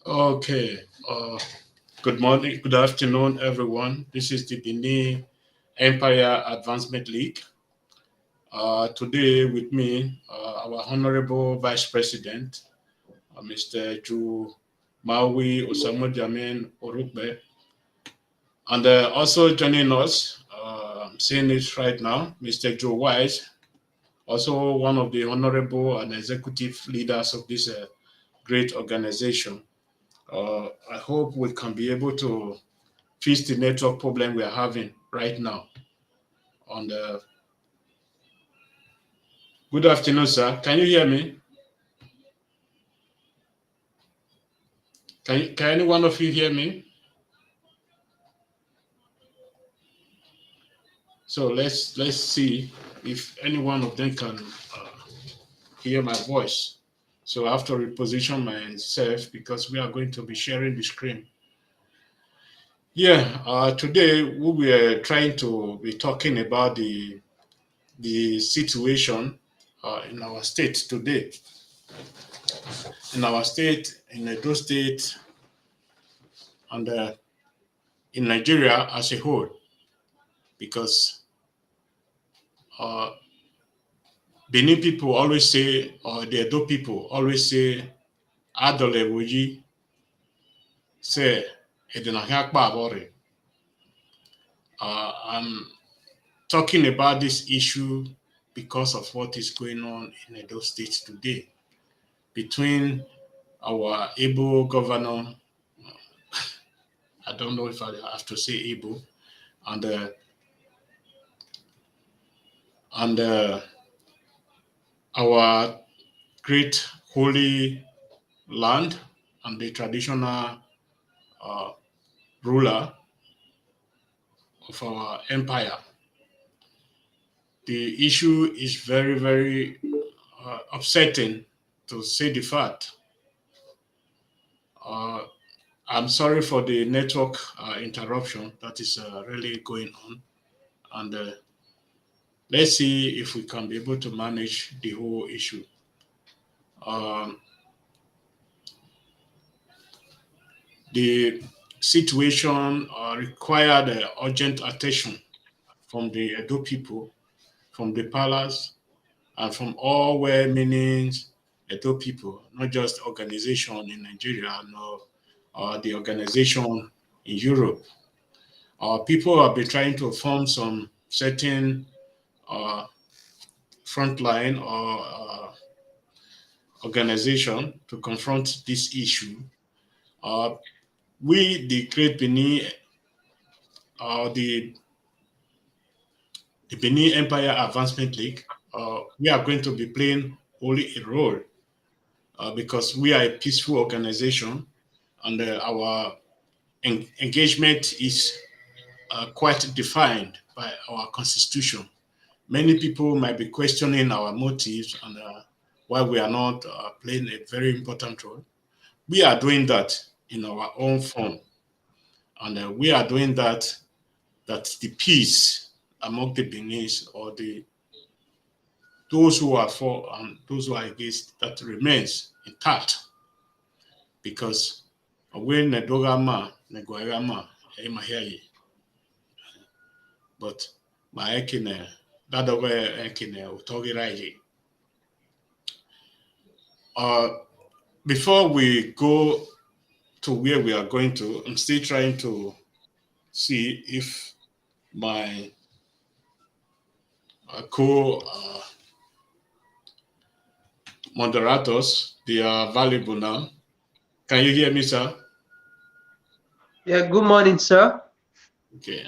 Okay. Good morning, good afternoon, everyone. This is the Benin Empire Advancement League. Today with me, our Honorable Vice President, Mr. Ju Maui Osamo Jamin Orukbe, and also joining us, I'm saying it right now, Mr. Joe Wise, also one of the honorable and executive leaders of this great organization. I hope we can be able to fix the network problem we are having right now. On the Good afternoon, sir. Can you hear me? Can any one of you hear me? So let's see if any one of them can hear my voice. So I have to reposition myself because we are going to be sharing the screen. Yeah, today we were trying to be talking about the situation in our state today. In our state, in Edo State, and in Nigeria as a whole, because uh, Benin people always say, or the Edo people always say, Adole Woji, say, I'm talking about this issue because of what is going on in Edo State today between our able governor, I don't know if I have to say able, and and our great holy land and the traditional uh, ruler of our empire. The issue is very, very upsetting, to say the fact. Uh, I'm sorry for the network interruption that is really going on. And let's see if we can be able to manage the whole issue. Um, the situation required urgent attention from the Edo people, from the palace, and from all well-meaning Edo people, not just organization in Nigeria, nor the organization in Europe. People have been trying to form some certain uh, frontline or organization to confront this issue. Uh, we, the Great Benin, the Benin Empire Advancement League, we are going to be playing only a role because we are a peaceful organization and our engagement is quite defined by our constitution. Many people might be questioning our motives and why we are not playing a very important role. We are doing that in our own form, and we are doing that the peace among the Beninese or those who are for and those who are against that remains intact because when Nedogama, Neguagama, Emahiayi, but my Ekine, that way Ekine, Utogiraji. Before we go to where we are going to, I'm still trying to see if my co moderators they are valuable now. Can you hear me, sir? Yeah, good morning, sir. Okay.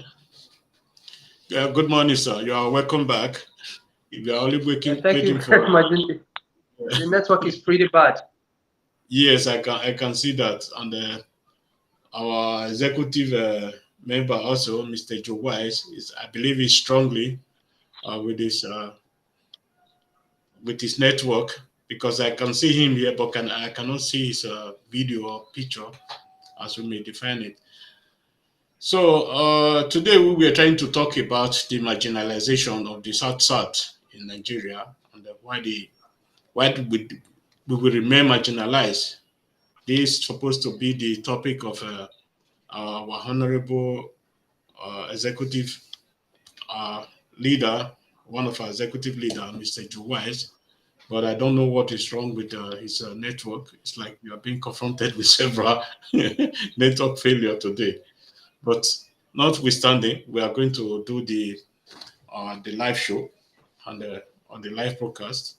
Good morning, sir. You are welcome back. If you are only waiting for the network is pretty bad. Yes, I can see that. And our executive member also, Mr. Joe Wise, I believe is strongly with his network because I can see him here, but I cannot see his video or picture as we may define it. So today we were trying to talk about the marginalization of the South in Nigeria and why we will remain marginalized. this is supposed to be the topic of our honorable executive leader, one of our executive leader, Mr. Joe Wise, but I don't know what is wrong with his network. It's like we are being confronted with several network failure today. But notwithstanding, we are going to do the live show and on the live broadcast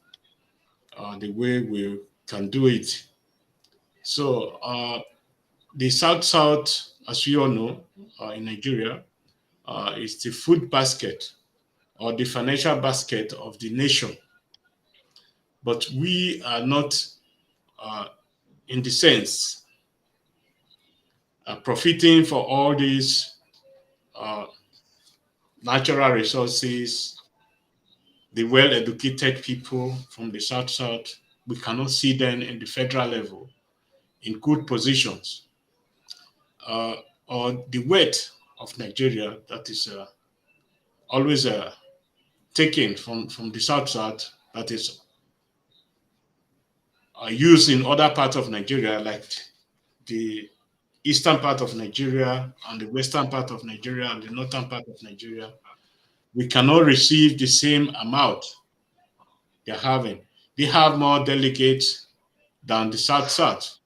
the way we can do it. So the South, as we all know, in Nigeria, is the food basket or the financial basket of the nation. But we are not, in the sense, profiting for all these natural resources, the well-educated people from the South, we cannot see them in the federal level in good positions. Or the wealth of Nigeria that is always taken from the South, that is used in other parts of Nigeria, like the eastern part of Nigeria and the western part of Nigeria and the northern part of Nigeria. We cannot receive the same amount they're having. They have more delegates than the South,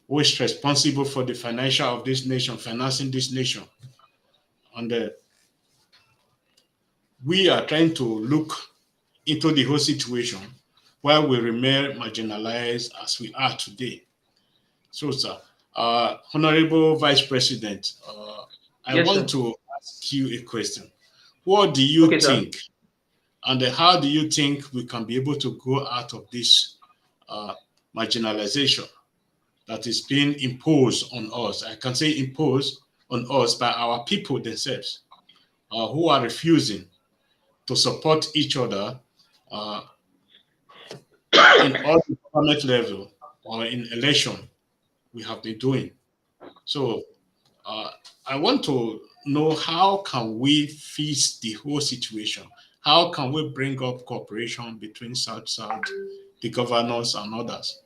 who is responsible for the financial of this nation, financing this nation. And we are trying to look into the whole situation while we remain marginalized as we are today. So, sir, Honorable Vice President, I want to ask you a question. What do you think, and how do you think we can be able to go out of this marginalization that is being imposed on us? I can say imposed on us by our people themselves, who are refusing to support each other in all the government level or in election we have been doing. So I want to know, how can we fix the whole situation? How can we bring up cooperation between South, the governors and others?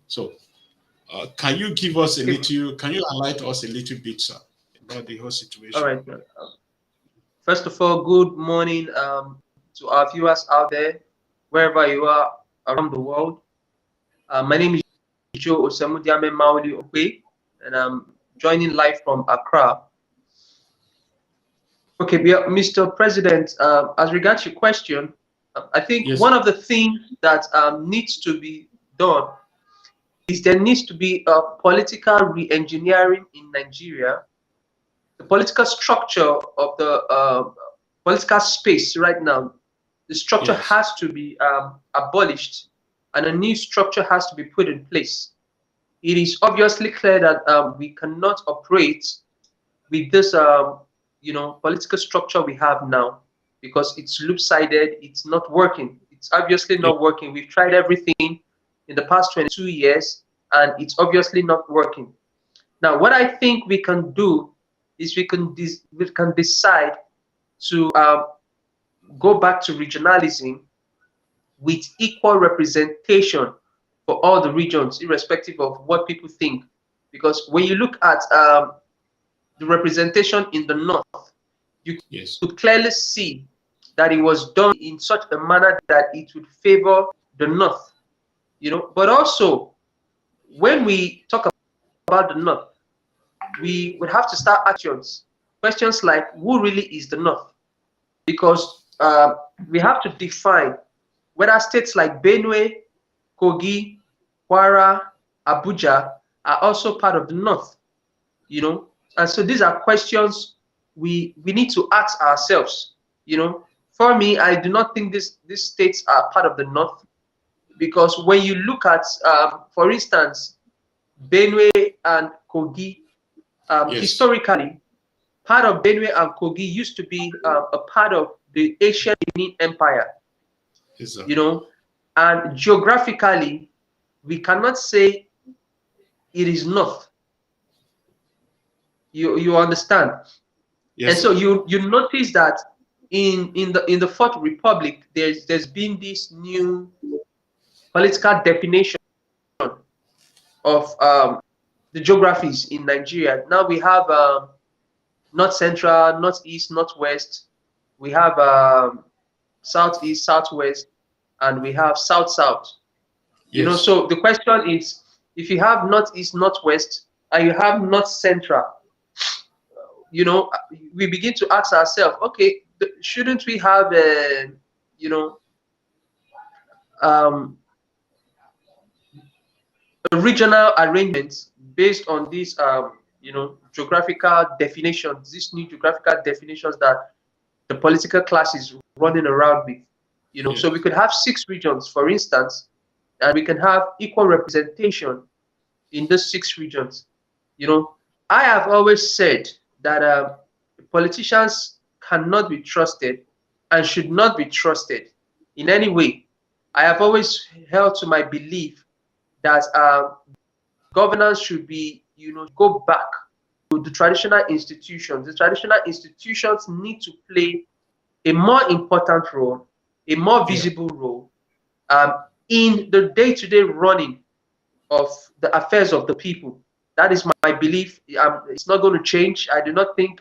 So can you give us a little, can you enlighten us a little bit, sir, about the whole situation? All right. First of all, good morning to our viewers out there, wherever you are around the world. My name is Joe Osamudiame Maoli Okwe, and I'm joining live from Accra. Okay, Mr. President, as regards your question, I think one of the things that needs to be done is there needs to be a political re-engineering in Nigeria. The political structure of the political space right now, the structure has to be abolished, and a new structure has to be put in place. It is obviously clear that we cannot operate with this political structure we have now, because it's loop-sided, it's not working. It's obviously not working. We've tried everything in the past 22 years, and it's obviously not working. Now, what I think we can do is we can decide to go back to regionalism with equal representation for all the regions, irrespective of what people think. Because when you look at the representation in the north, you could clearly see that it was done in such a manner that it would favor the north, But also, when we talk about the north, we would have to start questions like, who really is the north? Because we have to define whether states like Benue, Kogi, Kwara, Abuja are also part of the north, And so these are questions we need to ask ourselves, For me, I do not think these states are part of the north, because when you look at, for instance, Benue and Kogi, historically, part of Benue and Kogi used to be a part of the ancient Benin Empire, and geographically, we cannot say it is north. You understand? And so you notice that in the Fourth Republic, there's been this new political definition of the geographies in Nigeria. Now we have north central, northeast, northwest. We have southeast, southwest, and we have south-south. You know, Yes. so the question is, if you have northeast, northwest, and you have north central, you know, we begin to ask ourselves, okay, shouldn't we have you know, um, a regional arrangement based on these you know, geographical definitions, these new geographical definitions that the political class is running around with? You know, Yeah. so we could have 6 regions, for instance, and we can have equal representation in those 6 regions. You know, I have always said that politicians cannot be trusted and should not be trusted in any way. I have always held to my belief that governance should be, you know, go back to the traditional institutions. The traditional institutions need to play a more important role, a more Yeah. visible role um, in the day-to-day running of the affairs of the people. That is my belief. It's not going to change. I do not think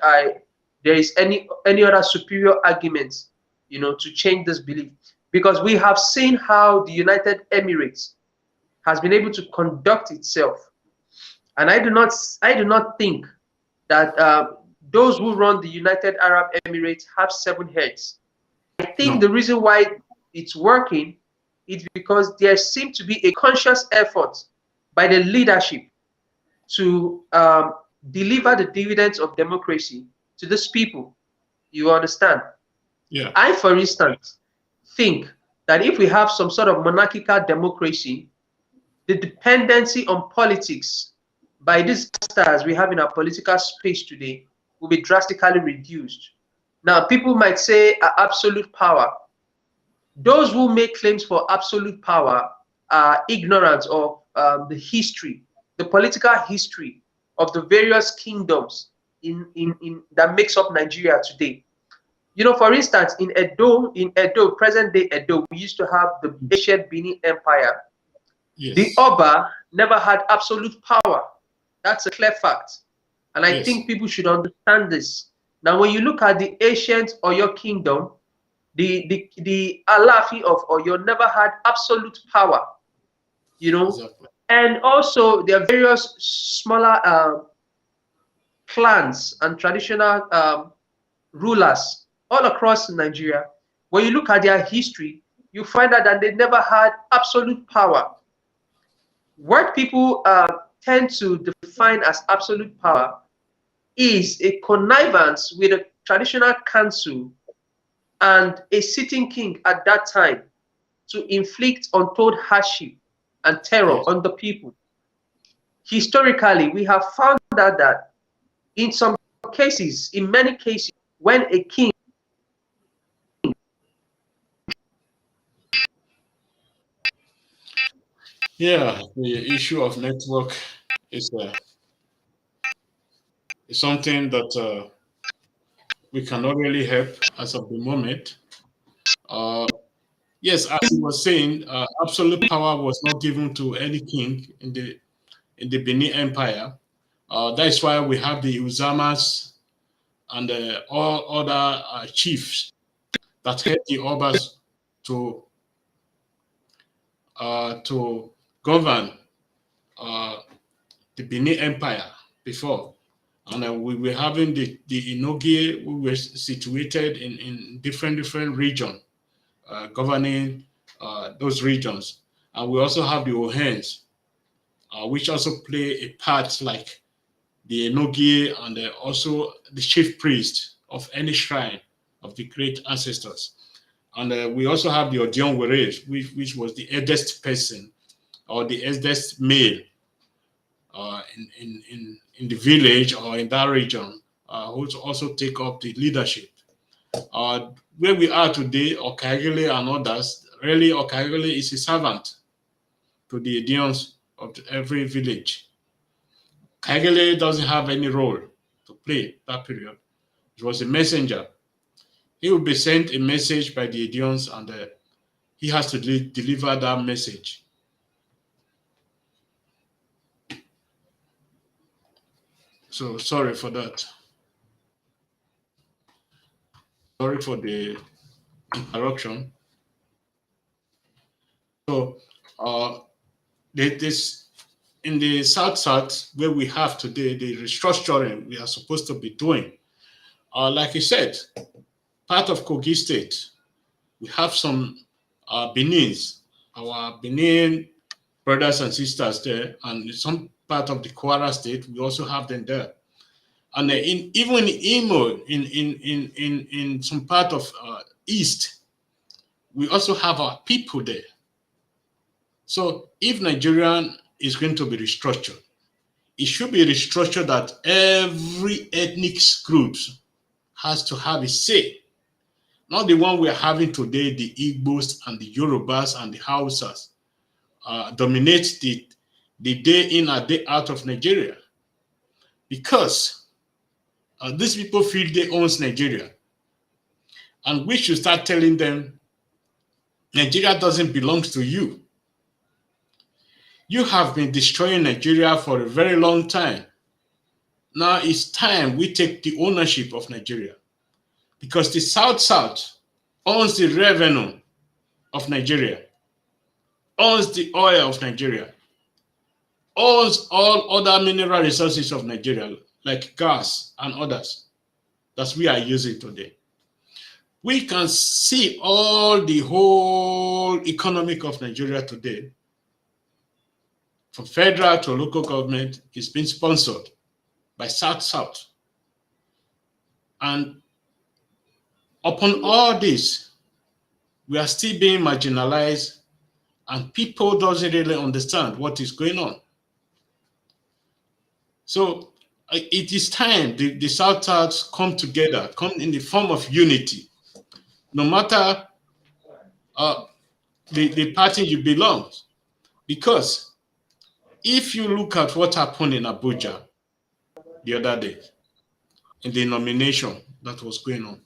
there is any other superior arguments, you know, to change this belief, because we have seen how the United Emirates has been able to conduct itself, and I do not think that those who run the United Arab Emirates have 7 heads. I think No. the reason why it's working is because there seems to be a conscious effort by the leadership to deliver the dividends of democracy to these people. You understand? Yeah. I, for instance, think that if we have some sort of monarchical democracy, the dependency on politics by these stars we have in our political space today will be drastically reduced. Now, people might say absolute power. Those who make claims for absolute power are ignorant of the history, the political history of the various kingdoms in that makes up Nigeria today. You know, for instance, in Edo, present day Edo, we used to have the ancient Benin Empire. The Yes. Oba never had absolute power. That's a clear fact. And I Yes. think people should understand this. Now, when you look at the ancient Oyo kingdom, the Alafi of Oyo never had absolute power, you know. Exactly. And also there are various smaller clans and traditional rulers all across Nigeria. When you look at their history, you find out that they never had absolute power. What people tend to define as absolute power is a connivance with a traditional council and a sitting king at that time to inflict untold hardship and terror Yes. on the people. Historically, we have found out that in some cases, in many cases, when a king Yeah. The issue of network is something that we cannot really help as of the moment. Uh, yes, as he was saying, absolute power was not given to any king in the Benin Empire. That is why we have the Uzamas and all other chiefs that help the Obas to to govern uh, the Benin Empire before. And we were having the Inogie, we were situated in different regions, governing those regions. And we also have the Ohens, which also play a part like the Enogie and also the chief priest of any shrine of the great ancestors. And we also have the Odion Weres, which was the eldest person or the eldest male in the village or in that region, who also take up the leadership. Where we are today, Okagele and others, really Okagele is a servant to the Edions of every village. Kagele doesn't have any role to play that period. He was a messenger. He will be sent a message by the Edions and he has to deliver that message. So sorry for that. Sorry for the interruption. So this in the South where we have today the restructuring we are supposed to be doing. Like you said, part of Kogi State, we have some Benins, our Benin brothers and sisters there, and some part of the Kwara State, we also have them there. And even in Imo, in some part of East, we also have our people there. So if Nigerian is going to be restructured, it should be restructured that every ethnic group has to have a say. Not the one we are having today, the Igbos and the Yorubas and the Hausas dominate the day in and day out of Nigeria. Because these people feel they own Nigeria. And we should start telling them, Nigeria doesn't belong to you. You have been destroying Nigeria for a very long time. Now it's time we take the ownership of Nigeria. Because the South owns the revenue of Nigeria, owns the oil of Nigeria, owns all other mineral resources of Nigeria, like gas and others that we are using today. We can see all the whole economic of Nigeria today, from federal to local government, is being sponsored by South. And upon all this, we are still being marginalized, and people doesn't really understand what is going on. So it is time the South come together, come in the form of unity, no matter the party you belong. Because if you look at what happened in Abuja the other day, in the nomination that was going on,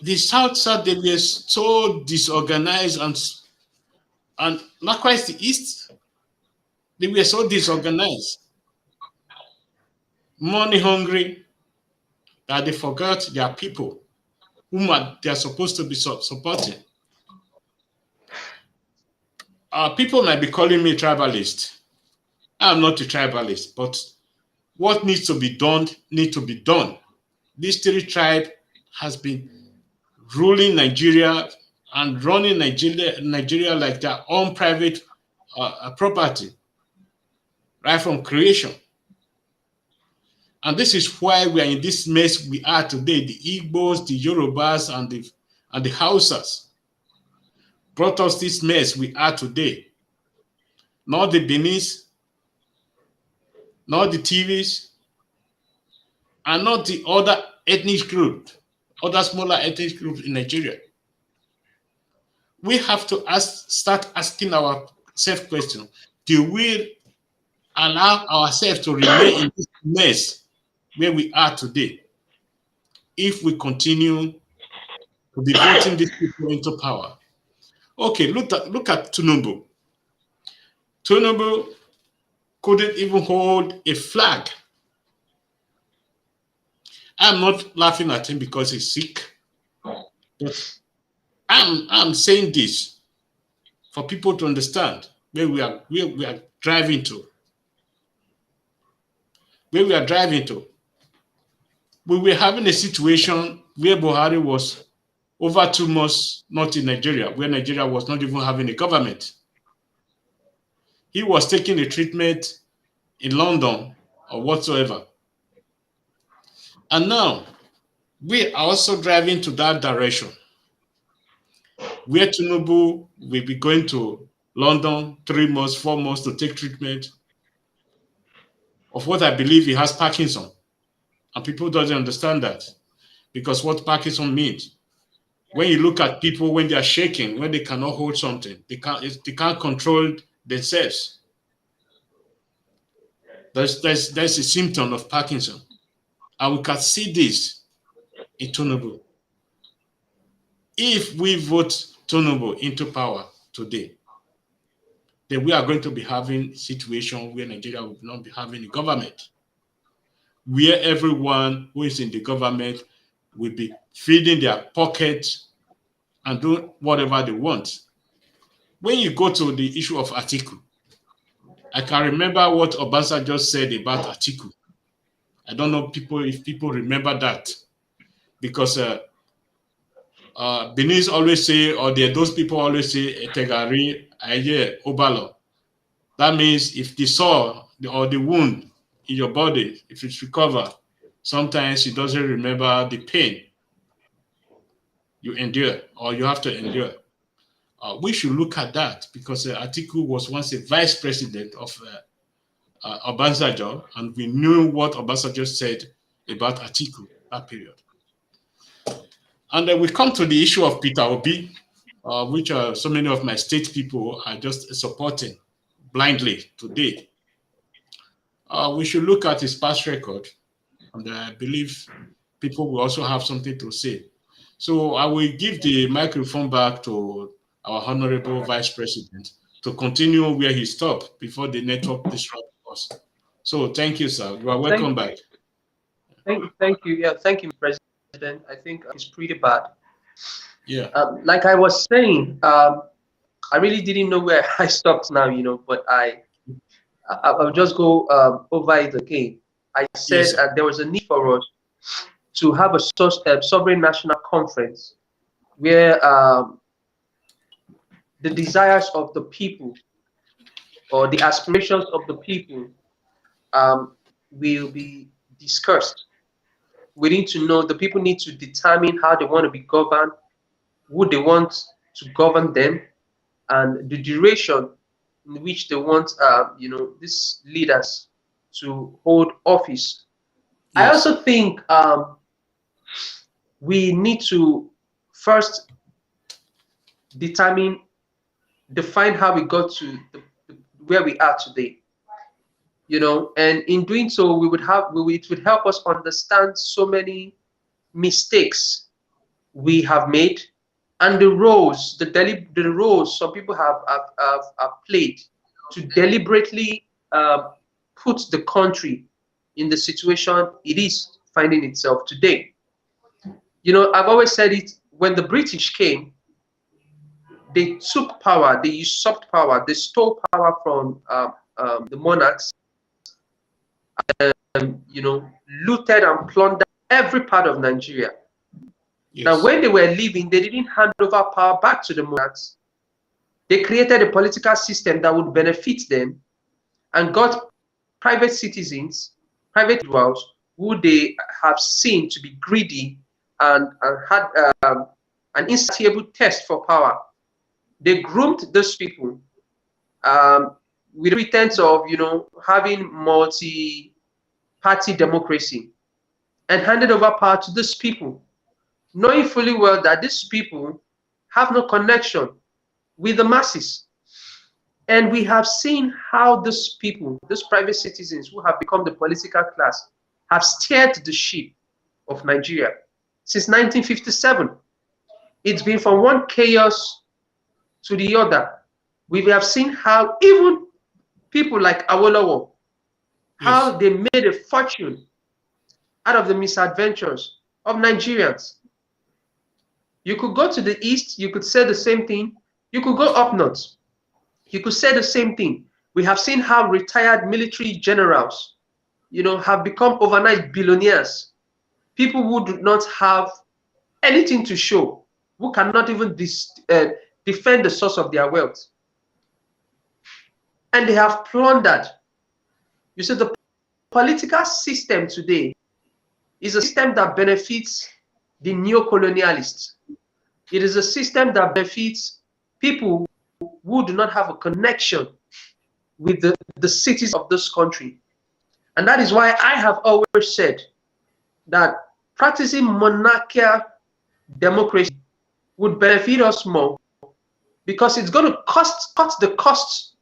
the South, they were so disorganized, and likewise the East, they were so disorganized, money hungry, that they forgot their people, whom they are supposed to be supporting. People might be calling me tribalist. I'm not a tribalist, but what needs to be done needs to be done. This 3 tribe has been ruling Nigeria and running Nigeria like their own private property, right from creation. And this is why we are in this mess we are today. The Igbos, the Yorubas, and the Hausas brought us this mess we are today. Not the Benis, not the TVs, and not the other ethnic groups, other smaller ethnic groups in Nigeria. We have to start asking ourselves questions. Do we allow ourselves to remain in this mess where we are today if we continue to be voting these people into power? Okay, look at Tinubu. Tinubu couldn't even hold a flag. I'm not laughing at him because he's sick, but I'm saying this for people to understand where we are driving to. Where we are driving to. We were having a situation where Buhari was over 2 months not in Nigeria, where Nigeria was not even having a government. He was taking a treatment in London or whatsoever. And now we are also driving to that direction, where Tinubu will be going to London 3 months, 4 months to take treatment of what I believe he has Parkinson. And people don't understand that, because what Parkinson means, when you look at people when they are shaking, when they cannot hold something, they can't control themselves. That's a symptom of Parkinson. And we can see this in Tinubu. If we vote Tinubu into power today, then we are going to be having a situation where Nigeria will not be having a government. where everyone who is in the government will be feeding their pockets and do whatever they want. When you go to the issue of Atiku, I can remember what Obasanjo just said about Atiku. I don't know if people remember that, because Benin always say, or those people always say, Etegari, Aye, Obalo. That means if the sore or the wound in your body, if it's recovered, sometimes it doesn't remember the pain you endure or you have to endure. We should look at that, because Atiku was once a vice president of Obasanjo, and we knew what Obasanjo said about Atiku that period. And then we come to the issue of Peter Obi, which so many of my state people are just supporting blindly today. We should look at his past record, and I believe people will also have something to say. So I will give the microphone back to our Honorable Vice President to continue where he stopped before the network disrupted us. So thank you, sir. You are welcome back. Thank you. Yeah, thank you, President. I think it's pretty bad. Yeah. Like I was saying, I really didn't know where I stopped now, but I'll just go over it again. I said Yes, there was a need for us to have a sovereign national conference where the desires of the people or the aspirations of the people will be discussed. We need to know, the people need to determine how they want to be governed, who they want to govern them, and the duration in which they want, these leaders to hold office. Yes. I also think we need to first define how we got to where we are today. And in doing so, it would help us understand so many mistakes we have made, and the roles some people have played to deliberately put the country in the situation it is finding itself today. I've always said it, when the British came, they took power, they usurped power, they stole power from the monarchs, looted and plundered every part of Nigeria. Yes. Now, when they were leaving, they didn't hand over power back to the monarchs. They created a political system that would benefit them and got private citizens, private individuals who they have seen to be greedy and had an insatiable thirst for power. They groomed those people with the pretense of, having multi-party democracy, and handed over power to these people, knowing fully well that these people have no connection with the masses. And we have seen how these people, these private citizens who have become the political class, have steered the ship of Nigeria since 1957. It's been from one chaos to the other. We have seen how even people like Awolowo, how they made a fortune out of the misadventures of Nigerians. You could go to the east, you could say the same thing. You could go up north, you could say the same thing. We have seen how retired military generals, have become overnight billionaires. People who do not have anything to show, who cannot even defend the source of their wealth. And they have plundered. You see, the political system today is a system that benefits the neo-colonialists. It is a system that benefits people who do not have a connection with the cities of this country. And that is why I have always said that practicing monarchical democracy would benefit us more, because it's going to cut the costs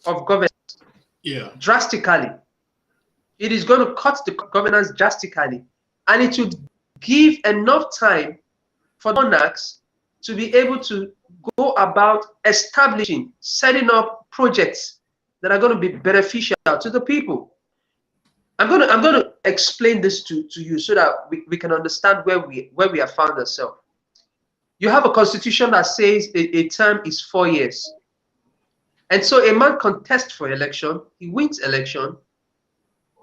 of governance drastically. It is going to cut the governance drastically, and it would give enough time for monarchs to be able to go about establishing, setting up projects that are going to be beneficial to the people. I'm gonna explain this to you so that we can understand where we have found ourselves. You have a constitution that says a term is 4 years. And so a man contests for election, he wins election.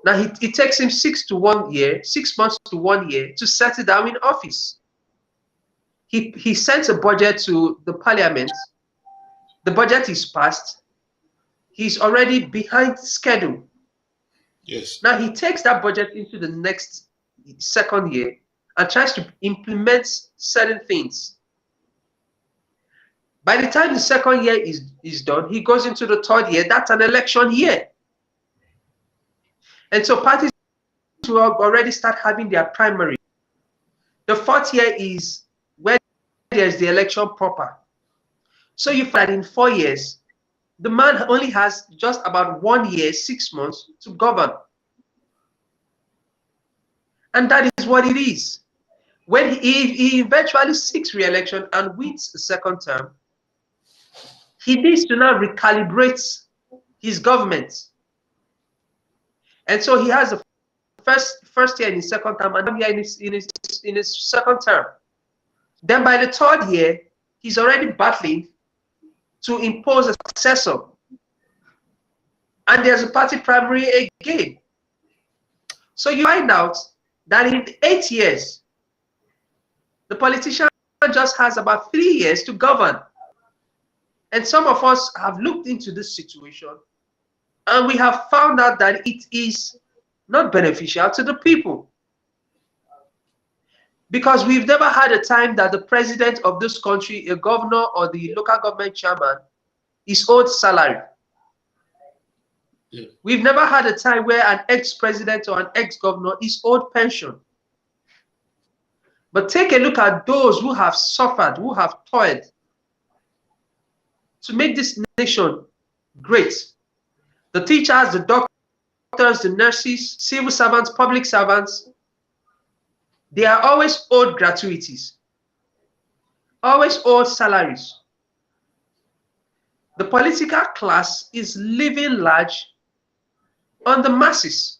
Now it takes him 6 months to 1 year to settle down in office. He sends a budget to the parliament. The budget is passed. He's already behind schedule. Yes. Now he takes that budget into the next second year and tries to implement certain things. By the time the second year is done, he goes into the third year. That's an election year. And so parties will already start having their primary. The fourth year is where there's the election proper. So you find that in 4 years, the man only has just about 1 year, 6 months to govern. And that is what it is. When he eventually seeks re-election and wins the second term, he needs to now recalibrate his government. And so he has the first year in his second term and year in his second term. Then by the third year, he's already battling to impose a successor. And there's a party primary again. So you find out that in 8 years, the politician just has about 3 years to govern. And some of us have looked into this situation and we have found out that it is not beneficial to the people. Because we've never had a time that the president of this country, a governor or the local government chairman, is owed salary. Yeah. We've never had a time where an ex-president or an ex-governor is owed pension. But take a look at those who have suffered, who have toiled to make this nation great. The teachers, the doctors, the nurses, civil servants, public servants, they are always owed gratuities, always owed salaries. The political class is living large on the masses.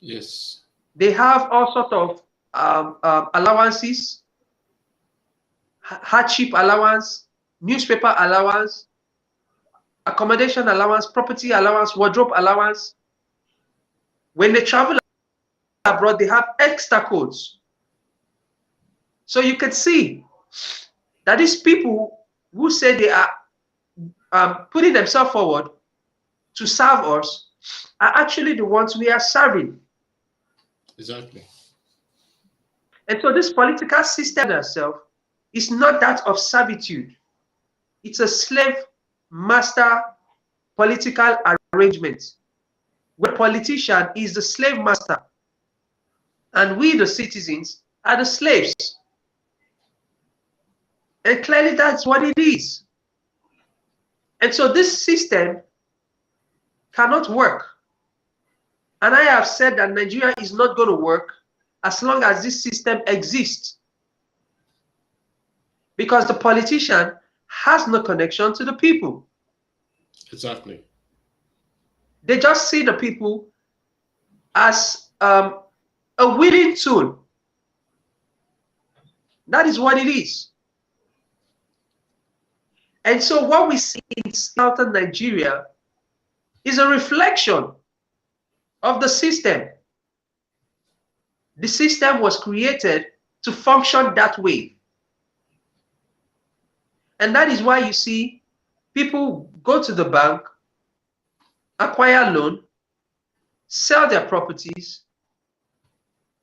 Yes. They have all sorts of allowances, hardship allowance, newspaper allowance, accommodation allowance, property allowance, wardrobe allowance. When they travel abroad, they have extra codes. So you can see that these people who say they are putting themselves forward to serve us are actually the ones we are serving. Exactly. And so this political system itself is not that of servitude. It's a slave-master political arrangement where the politician is the slave master and we, the citizens, are the slaves. And clearly that's what it is. And so this system cannot work. And I have said that Nigeria is not going to work as long as this system exists. Because the politician has no connection to the people. Exactly. They just see the people as a willing tool. That is what it is. And so what we see in southern Nigeria is a reflection of the system. The system was created to function that way. And that is why you see people go to the bank, acquire loan, sell their properties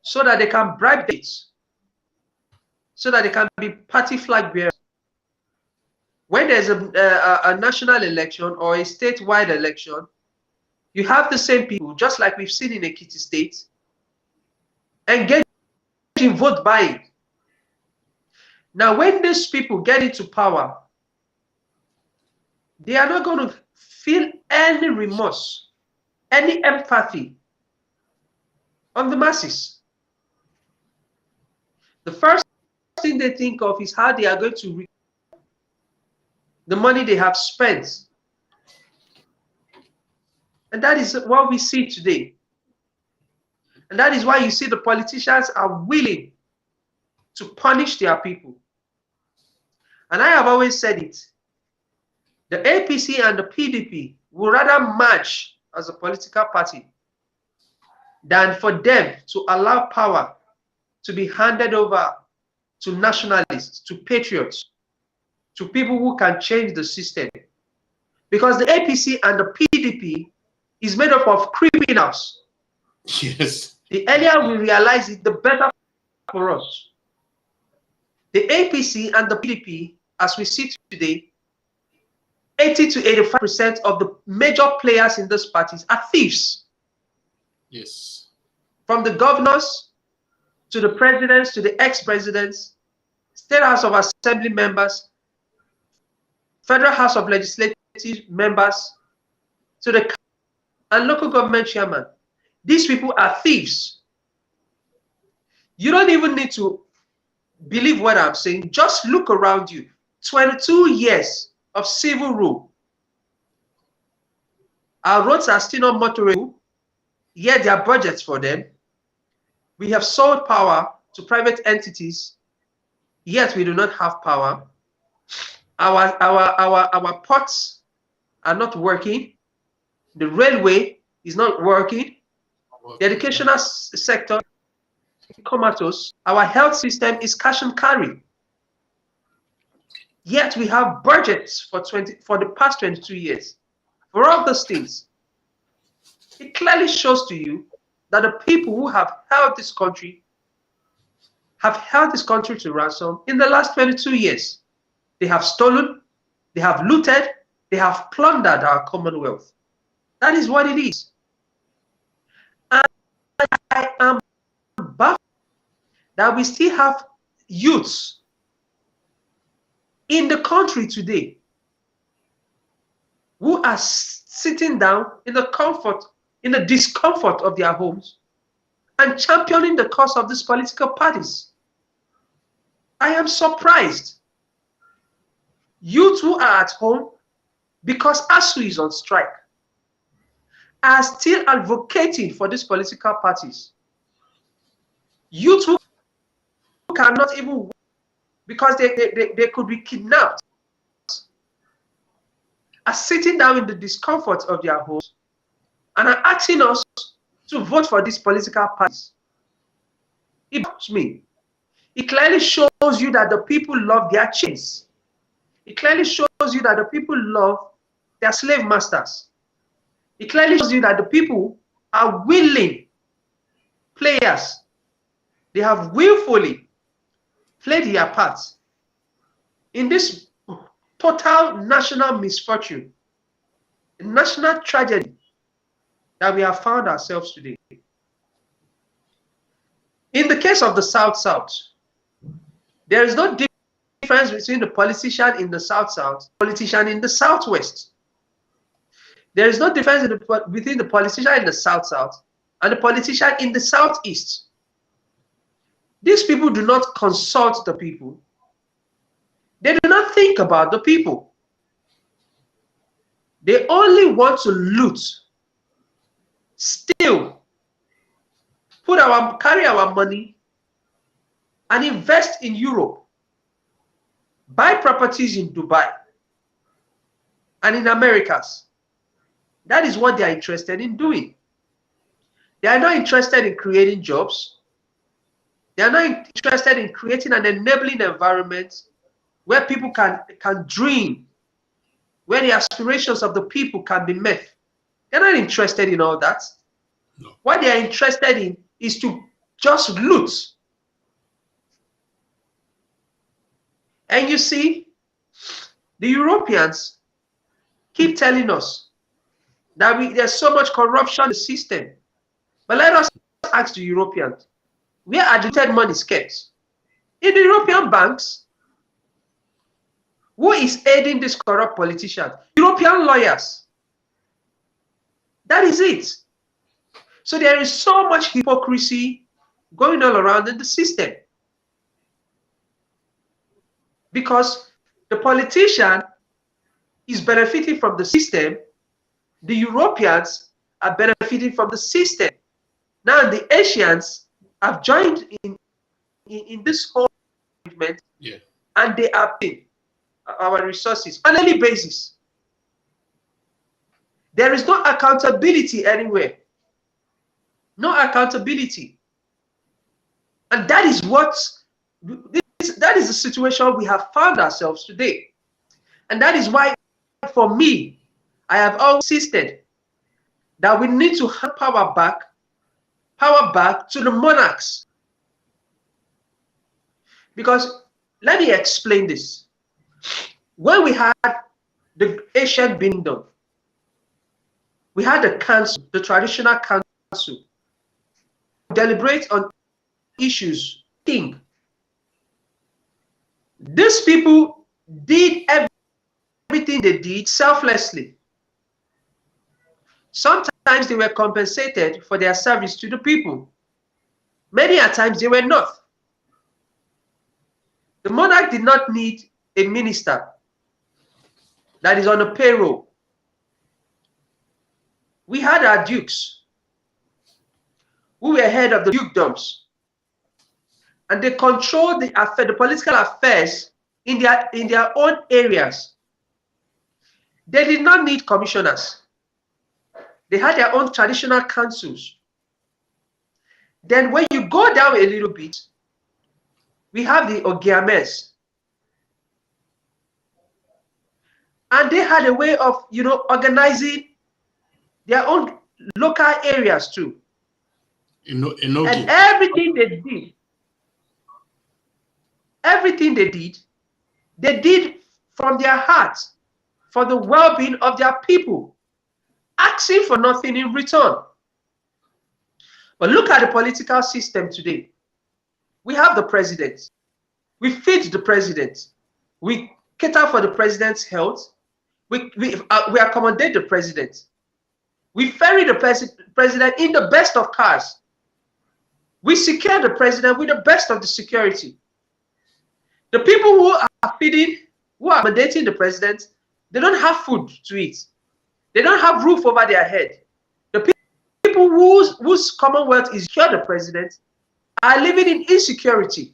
so that they can bribe dates, so that they can be party flag bearers. When there's a national election or a statewide election, you have the same people, just like we've seen in Ekiti State, engage in vote buying. Now, when these people get into power, they are not going to feel any remorse, any empathy on the masses. The first thing they think of is how they are going to recoup the money they have spent. And that is what we see today. And that is why you see the politicians are willing to punish their people. And I have always said it. The APC and the PDP would rather merge as a political party than for them to allow power to be handed over to nationalists, to patriots, to people who can change the system. Because the APC and the PDP is made up of criminals. Yes. The earlier we realize it, the better for us. The APC and the PDP, as we see today, 80 to 85% of the major players in those parties are thieves. Yes. From the governors to the presidents to the ex-presidents, State House of Assembly members, Federal House of Legislative members, to the and local government chairman. These people are thieves. You don't even need to believe what I'm saying. Just look around you. 22 years of civil rule. Our roads are still not motorable, yet there are budgets for them. We have sold power to private entities, yet we do not have power. Our ports are not working. The railway is not working. The educational sector is comatose. Our health system is cash and carry. Yet we have budgets for the past 22 years. For all those things, it clearly shows to you that the people who have held this country to ransom in the last 22 years. They have stolen, they have looted, they have plundered our commonwealth. That is what it is. And I am baffled that we still have youths in the country today who are sitting down in the discomfort of their homes and championing the cause of these political parties. I am surprised. Youth who are at home because ISEE is on strike are still advocating for these political parties. Youth who cannot even work because they could be kidnapped are sitting down in the discomfort of their homes and are asking us to vote for these political parties. It helps me. It clearly shows you that the people love their chains. It clearly shows you that the people love their slave masters. It clearly shows you that the people are willing players. They have willfully played their parts in this total national misfortune, national tragedy that we have found ourselves today. In the case of the South-South, there is no difference between the politician in the South-South, politician in the South-West. There is no difference between the politician in the South-South and the politician in the South-East. These people do not consult the people. They do not think about the people. They only want to loot, steal, carry our money and invest in Europe, buy properties in Dubai and in Americas. That is what they are interested in doing. They are not interested in creating jobs. They are not interested in creating an enabling environment where people can dream, where the aspirations of the people can be met. They're not interested in all that. No. What they are interested in is to just loot. And you see, the Europeans keep telling us that there's so much corruption in the system. But let us ask the Europeans, where are the money kept? In the European banks. Who is aiding these corrupt politicians? European lawyers. That is it. So there is so much hypocrisy going all around in the system. Because the politician is benefiting from the system, the Europeans are benefiting from the system. Now the Asians have joined in this whole movement, and they are paying our resources on a daily basis. There is no accountability anywhere. No accountability. And that is that is the situation we have found ourselves today. And that is why, for me, I have always insisted that we need to hand power back to the monarchs. Because let me explain this. When we had the ancient kingdom, we had the council, the traditional council, deliberate on issues. King. These people did everything they did selflessly. Sometimes they were compensated for their service to the people. Many a times they were not. The monarch did not need a minister that is on a payroll. We had our dukes who were head of the dukedoms, and they controlled the political affairs in their own areas. They did not need commissioners. They had their own traditional councils. Then when you go down a little bit, we have the Ogiames. And they had a way of, organizing their own local areas too. And everything they did from their hearts for the well-being of their people, asking for nothing in return. But look at the political system today. We have the president. We feed the president. We cater for the president's health. We accommodate the president. We ferry the president in the best of cars. We secure the president with the best of the security. The people who are feeding, who are accommodating the president, they don't have food to eat. They don't have roof over their head. The people whose commonwealth is secure the president are living in insecurity.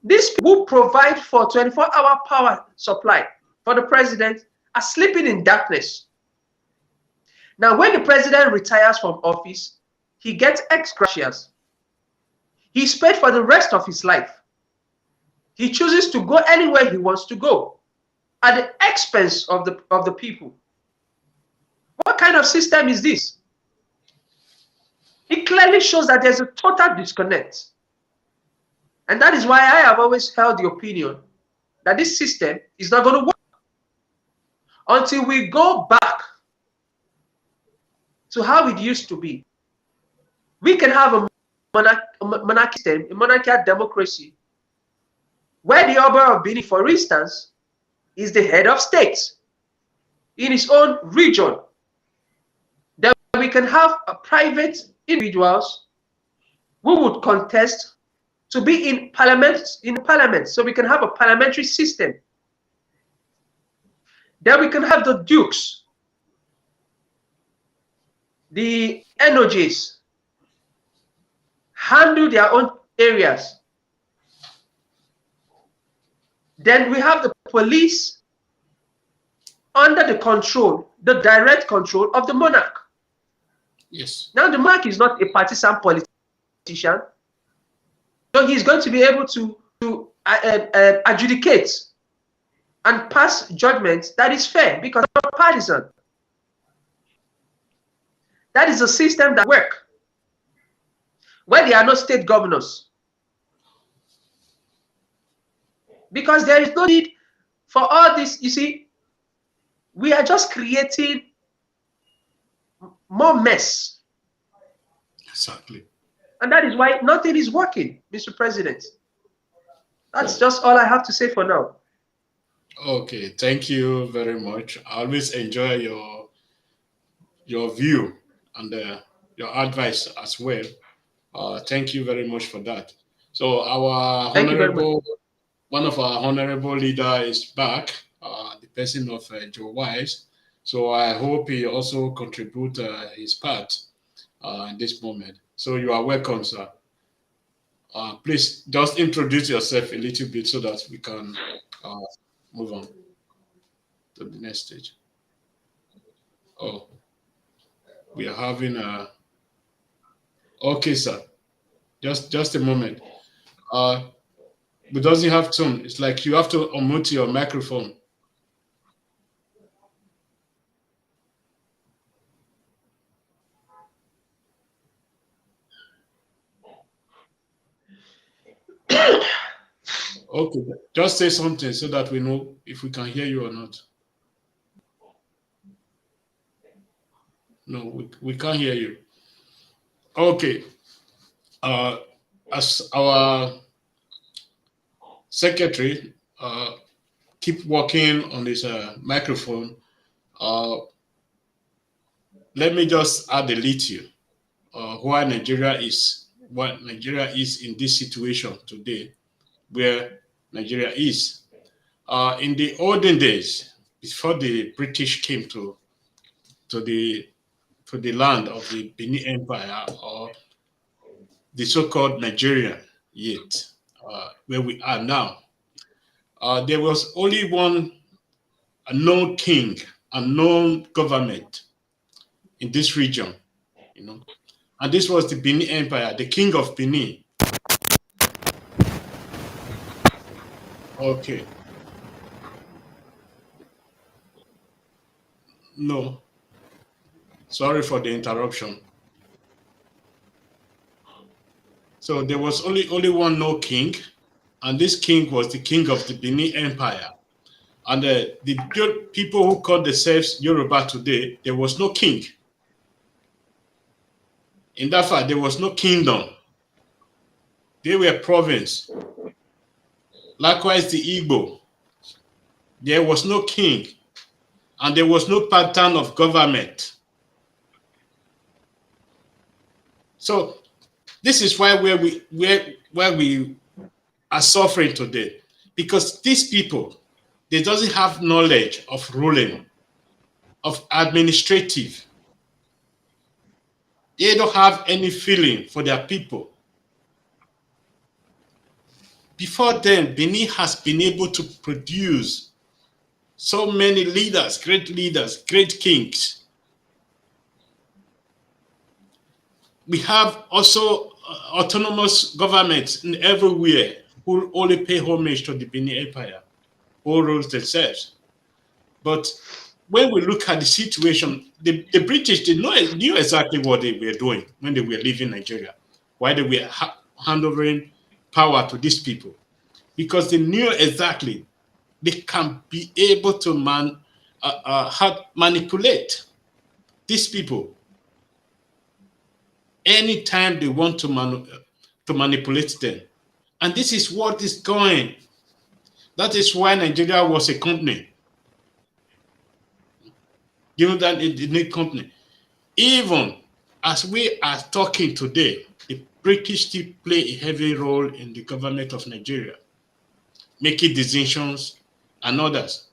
These people who provide for 24-hour power supply for the president are sleeping in darkness. Now, when the president retires from office, he gets ex gratia. He's paid for the rest of his life. He chooses to go anywhere he wants to go at the expense of the people. What kind of system is this? It clearly shows that there's a total disconnect. And that is why I have always held the opinion that this system is not going to work until we go back to how it used to be. We can have a monarchy system, a monarchical democracy, where the Oba of Benin, for instance, is the head of state in his own region. Then we can have private individuals who would contest to be in parliament, so we can have a parliamentary system. Then we can have the dukes, the NOJs, handle their own areas. Then we have the police under the control, the direct control of the monarch. Yes. Now the monarch is not a partisan politician, so he's going to be able to adjudicate and pass judgment that is fair because it's not partisan. That is a system that works where there are no state governors, because there is no need for all this. You see, we are just creating more mess. Exactly. And that is why nothing is working, Mr. President. That's just all I have to say for now. Okay, thank you very much. I always enjoy your view and your advice as well. Thank you very much for that. So our honorable, one of our honorable leader is back, the person of Joe Wise. So I hope he also contribute his part in this moment. So you are welcome, sir. Please just introduce yourself a little bit so that we can move on to the next stage. Oh, we are having a. Okay, sir. Just a moment. But doesn't have tone. It's like you have to unmute your microphone. Okay, just say something so that we know if we can hear you or not. No, we can't hear you. Okay. As our secretary keep working on this microphone, let me just add a little why Nigeria is what Nigeria is in this situation today, where Nigeria is. In the olden days, before the British came to the land of the Benin Empire, or the so-called Nigeria yet, where we are now, there was only one known king, a known government in this region, you know, and this was the Benin Empire, the king of Benin. Okay, no, sorry for the interruption. So there was only one known king, and this king was the king of the Benin Empire. And the people who call themselves Yoruba today, there was no king. In that fact, there was no kingdom. They were province. Likewise, the Igbo, there was no king, and there was no pattern of government. So this is why where we are suffering today, because these people, they doesn't have knowledge of ruling, of administrative. They don't have any feeling for their people. Before then, Benin has been able to produce so many leaders, great kings. We have also autonomous governments in everywhere who only pay homage to the Benin Empire, who rules themselves. But when we look at the situation, the British knew exactly what they were doing when they were leaving Nigeria, why they were handovering power to these people, because they knew exactly they can be able to manipulate these people anytime they want to manipulate them. And this is what is going. That is why Nigeria was a company. Given that it's a new company. Even as we are talking today, the British still play a heavy role in the government of Nigeria, making decisions and others.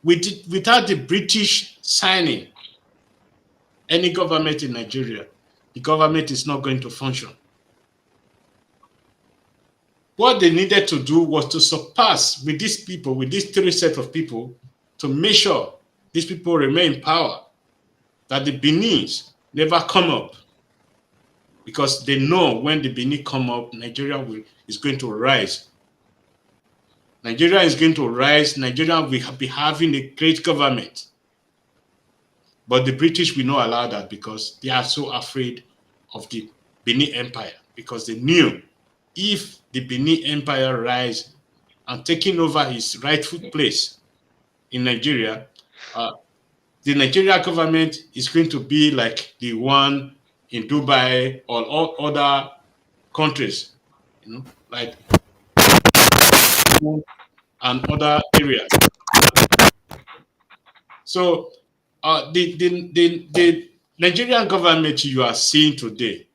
Without the British signing any government in Nigeria, the government is not going to function. What they needed to do was to surpass with these people, with these three sets of people, to make sure these people remain in power, that the Benin's never come up. Because they know when the Benin come up, Nigeria is going to rise. Nigeria is going to rise. Nigeria will be having a great government. But the British will not allow that because they are so afraid of the Benin Empire, because they knew if the Benin Empire rise and taking over his rightful place in Nigeria, the Nigeria government is going to be like the one in Dubai or all other countries, like and other areas. So the Nigerian government you are seeing today,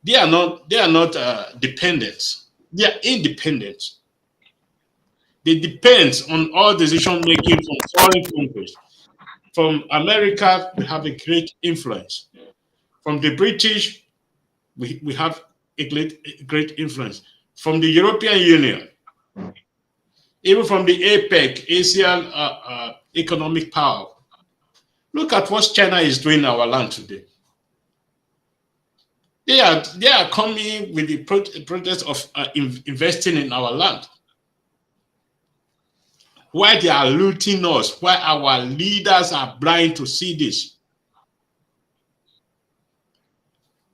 they are not dependent. They are independent. They depend on all decision making from foreign countries. From America, we have a great influence. From the British, we have a great influence. From the European Union, even from the APEC, Asian economic power. Look at what China is doing in our land today. They are coming with the protest of investing in our land. Why they are looting us? Why our leaders are blind to see this?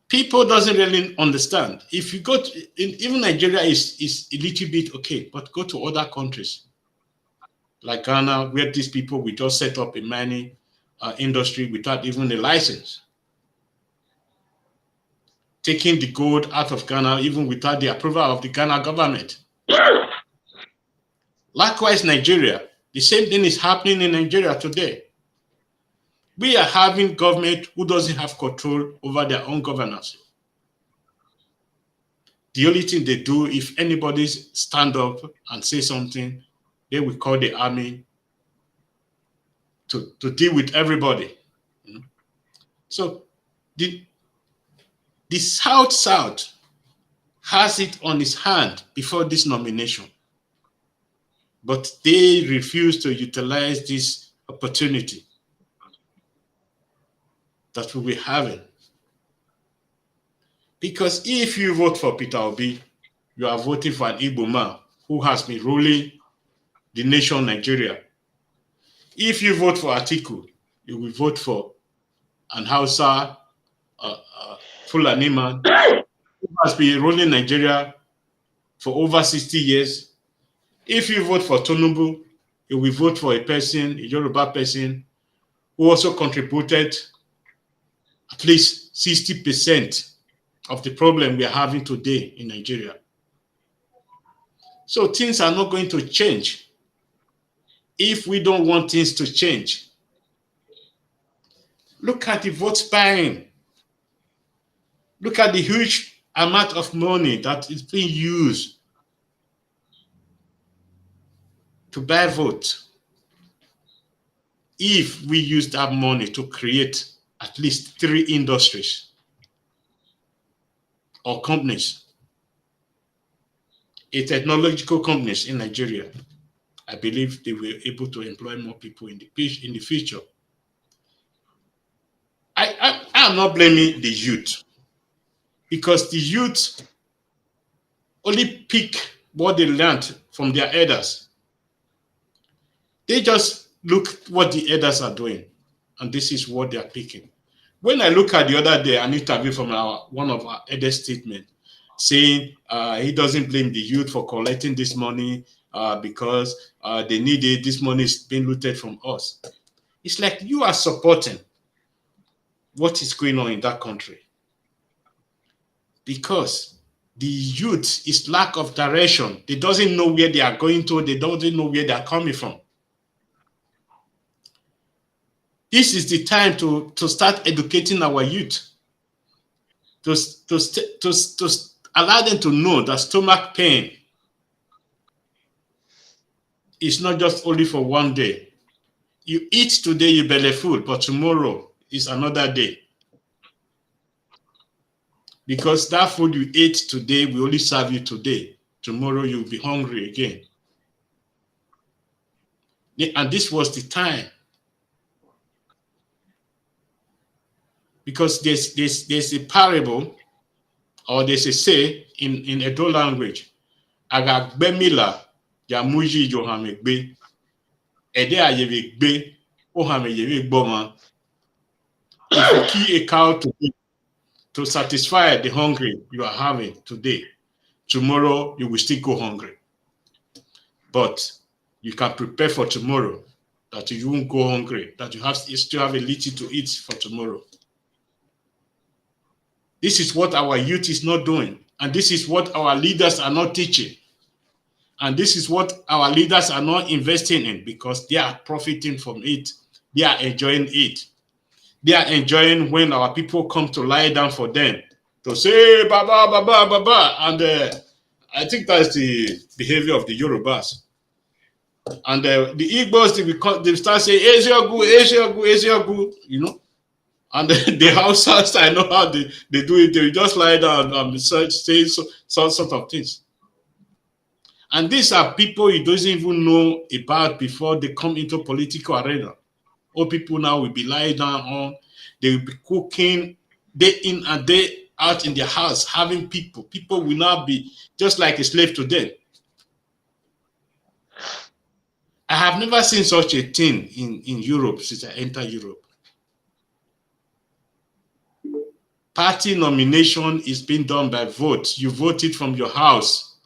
People doesn't really understand. If you go to, even Nigeria is a little bit okay, but go to other countries like Ghana, where these people will just set up a mining industry without even a license, taking the gold out of Ghana even without the approval of the Ghana government. Likewise, Nigeria, the same thing is happening in Nigeria today. We are having government who doesn't have control over their own governance. The only thing they do, if anybody stand up and say something, they will call the army to deal with everybody. So the South has it on its hand before this nomination, but they refuse to utilize this opportunity that we'll be having. Because if you vote for Peter Obi, you are voting for an Igbo man who has been ruling the nation Nigeria. If you vote for Atiku, you will vote for an Hausa Fulani man who has been ruling Nigeria for over 60 years. If you vote for Tinubu, you will vote for a person, a Yoruba person, who also contributed at least 60% of the problem we are having today in Nigeria. So things are not going to change if we don't want things to change. Look at the vote buying. Look at the huge amount of money that is being used to buy votes. If we use that money to create at least 3 industries or companies, a technological companies in Nigeria, I believe they were able to employ more people in the future. I am not blaming the youth, because the youth only pick what they learned from their elders. They just look what the elders are doing, and this is what they are picking. When I look at the other day, an interview from one of our elders statement saying he doesn't blame the youth for collecting this money because they need it. This money is being looted from us. It's like you are supporting what is going on in that country, because the youth is lack of direction. They doesn't know where they are going to. They don't know where they are coming from. This is the time to start educating our youth, to allow them to know that stomach pain is not just only for one day. You eat today, you belly full, but tomorrow is another day. Because that food you ate today will only serve you today. Tomorrow you'll be hungry again. And this was the time. Because there's a parable, or there's a say in Edo language. Agagbemila yamuji johamegbe. Ede ayevegbe ohameyevegboman. If you kill a cow today to satisfy the hungry you are having today, tomorrow you will still go hungry. But you can prepare for tomorrow, that you won't go hungry, that you still have a little to eat for tomorrow. This is what our youth is not doing. And this is what our leaders are not teaching. And this is what our leaders are not investing in, because they are profiting from it. They are enjoying it. They are enjoying when our people come to lie down for them, to say, Baba, Baba, Baba. And I think that's the behavior of the Yorubas. And the Igbos, they start saying, Eziogu, Eziogu, Eziogu, you know. And the Hausas, I know how they do it. They just lie down and say some sort of things. And these are people you don't even know about before they come into political arena. All people now will be lying down on, they will be cooking day in and day out in their house, having people. People will now be just like a slave to them. I have never seen such a thing in Europe since I entered Europe. Party nomination is being done by vote. You vote it from your house.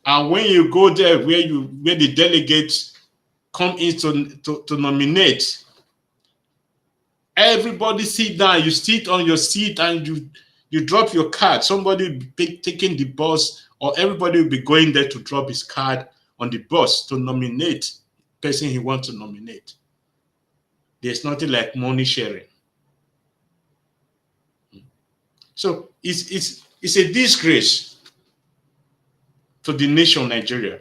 And when you go there where the delegates come in to nominate, everybody sit down, you sit on your seat and you drop your card. Somebody will be taking the bus, or everybody will be going there to drop his card on the bus to nominate the person he wants to nominate. There's nothing like money sharing. So it's a disgrace to the nation Nigeria,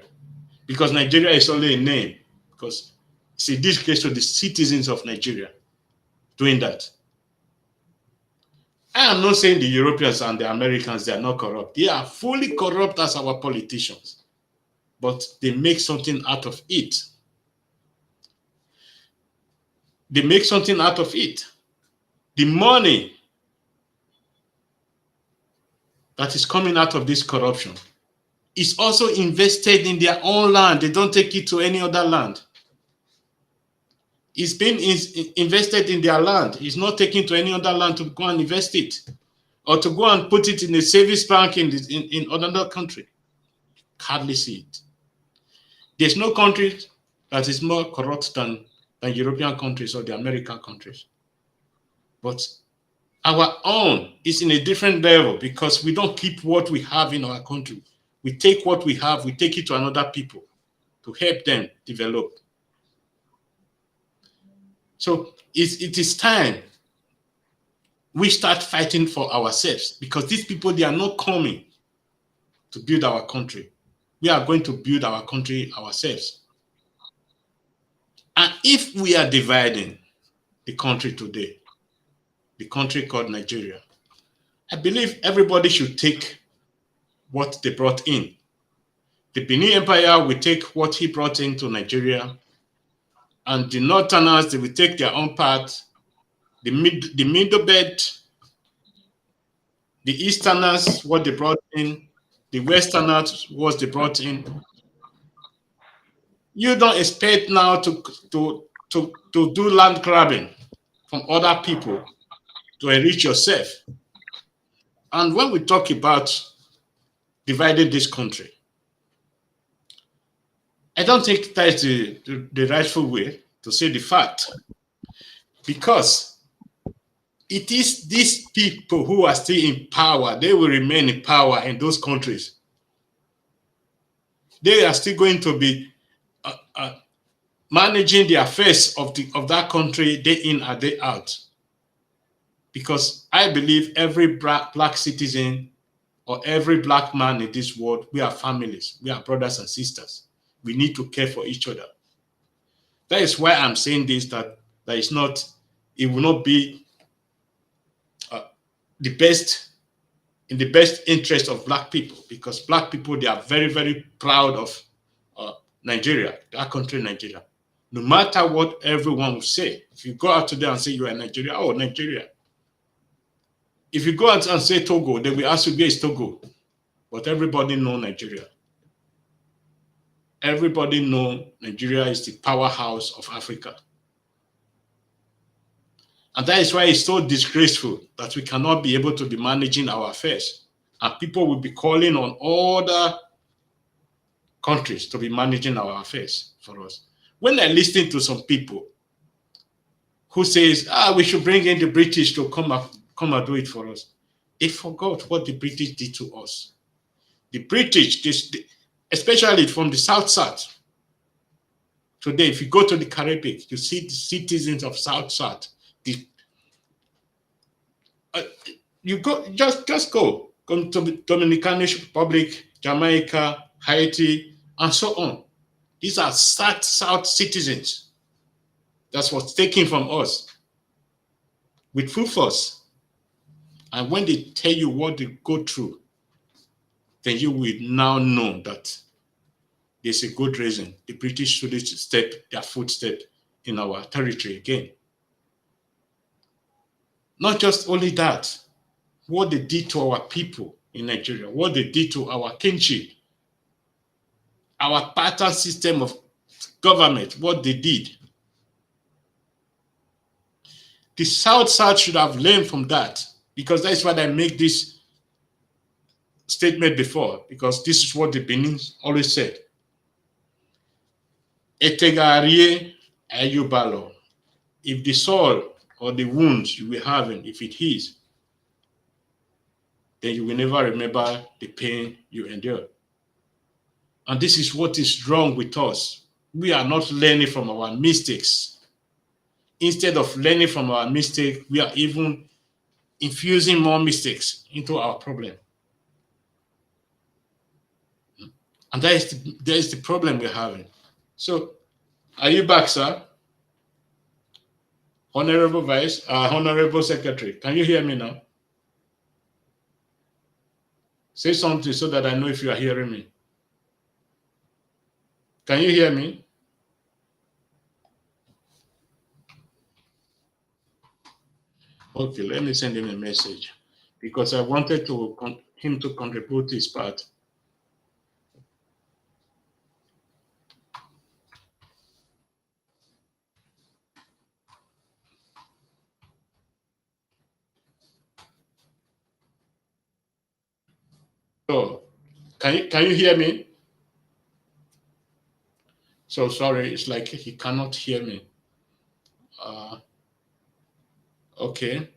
because Nigeria is only a name, because it's a disgrace to the citizens of Nigeria doing that. I am not saying the Europeans and the Americans, they are not corrupt. They are fully corrupt as our politicians, but they make something out of it. They make something out of it. The money that is coming out of this corruption is also invested in their own land. They don't take it to any other land. It's been invested in their land. It's not taken to any other land to go and invest it, or to go and put it in a savings bank in another country. Hardly see it. There's no country that is more corrupt than European countries or the American countries. But our own is in a different level, because we don't keep what we have in our country. We take what we have, we take it to another people to help them develop. So it is time we start fighting for ourselves, because these people, they are not coming to build our country. We are going to build our country ourselves. And if we are dividing the country today, the country called Nigeria, I believe everybody should take what they brought in. The Benin Empire will take what he brought into Nigeria, and the Northerners, they will take their own part. The middle belt, the Easterners, what they brought in, the Westerners, what they brought in. You don't expect now to do land grabbing from other people to enrich yourself. And when we talk about dividing this country, I don't think that is the rightful way to say the fact, because it is these people who are still in power. They will remain in power in those countries. They are still going to be managing the affairs of that country day in and day out. Because I believe every black citizen or every black man in this world, we are families. We are brothers and sisters. We need to care for each other. That is why I'm saying this, that it will not be in the best interest of black people, because black people, they are very, very proud of Nigeria, that country, Nigeria. No matter what everyone will say, if you go out today and say you are Nigeria, oh, Nigeria. If you go out and say Togo, they will ask you, where is Togo? But everybody knows Nigeria. Everybody knows Nigeria is the powerhouse of Africa. And that is why it's so disgraceful that we cannot be able to be managing our affairs. And people will be calling on other countries to be managing our affairs for us. When I listen to some people who says, we should bring in the British to come and do it for us, they forgot what the British did to us. The British, especially from the South. Today, if you go to the Caribbean, you see the citizens of South. You go, just go to the Dominican Republic, Jamaica, Haiti, and so on. These are South citizens. That's what's taken from us with full force. And when they tell you what they go through, then you will now know that there's a good reason the British shouldn't step their footstep in our territory again. Not just only that, what they did to our people in Nigeria, what they did to our kinship, our pattern system of government, what they did. The South should have learned from that, because that's why I make this statement before, because this is what the Benin always said. Etegarie ayubalo. If the soil or the wounds you were having, if it heals, then you will never remember the pain you endured. And this is what is wrong with us. We are not learning from our mistakes. Instead of learning from our mistake, we are even infusing more mistakes into our problem. And that is the problem we're having. So, are you back, sir? Honorable Secretary, can you hear me now? Say something so that I know if you are hearing me. Can you hear me? Okay, let me send him a message, because I wanted him to contribute his part. So, can you hear me? So sorry, it's like he cannot hear me. Okay.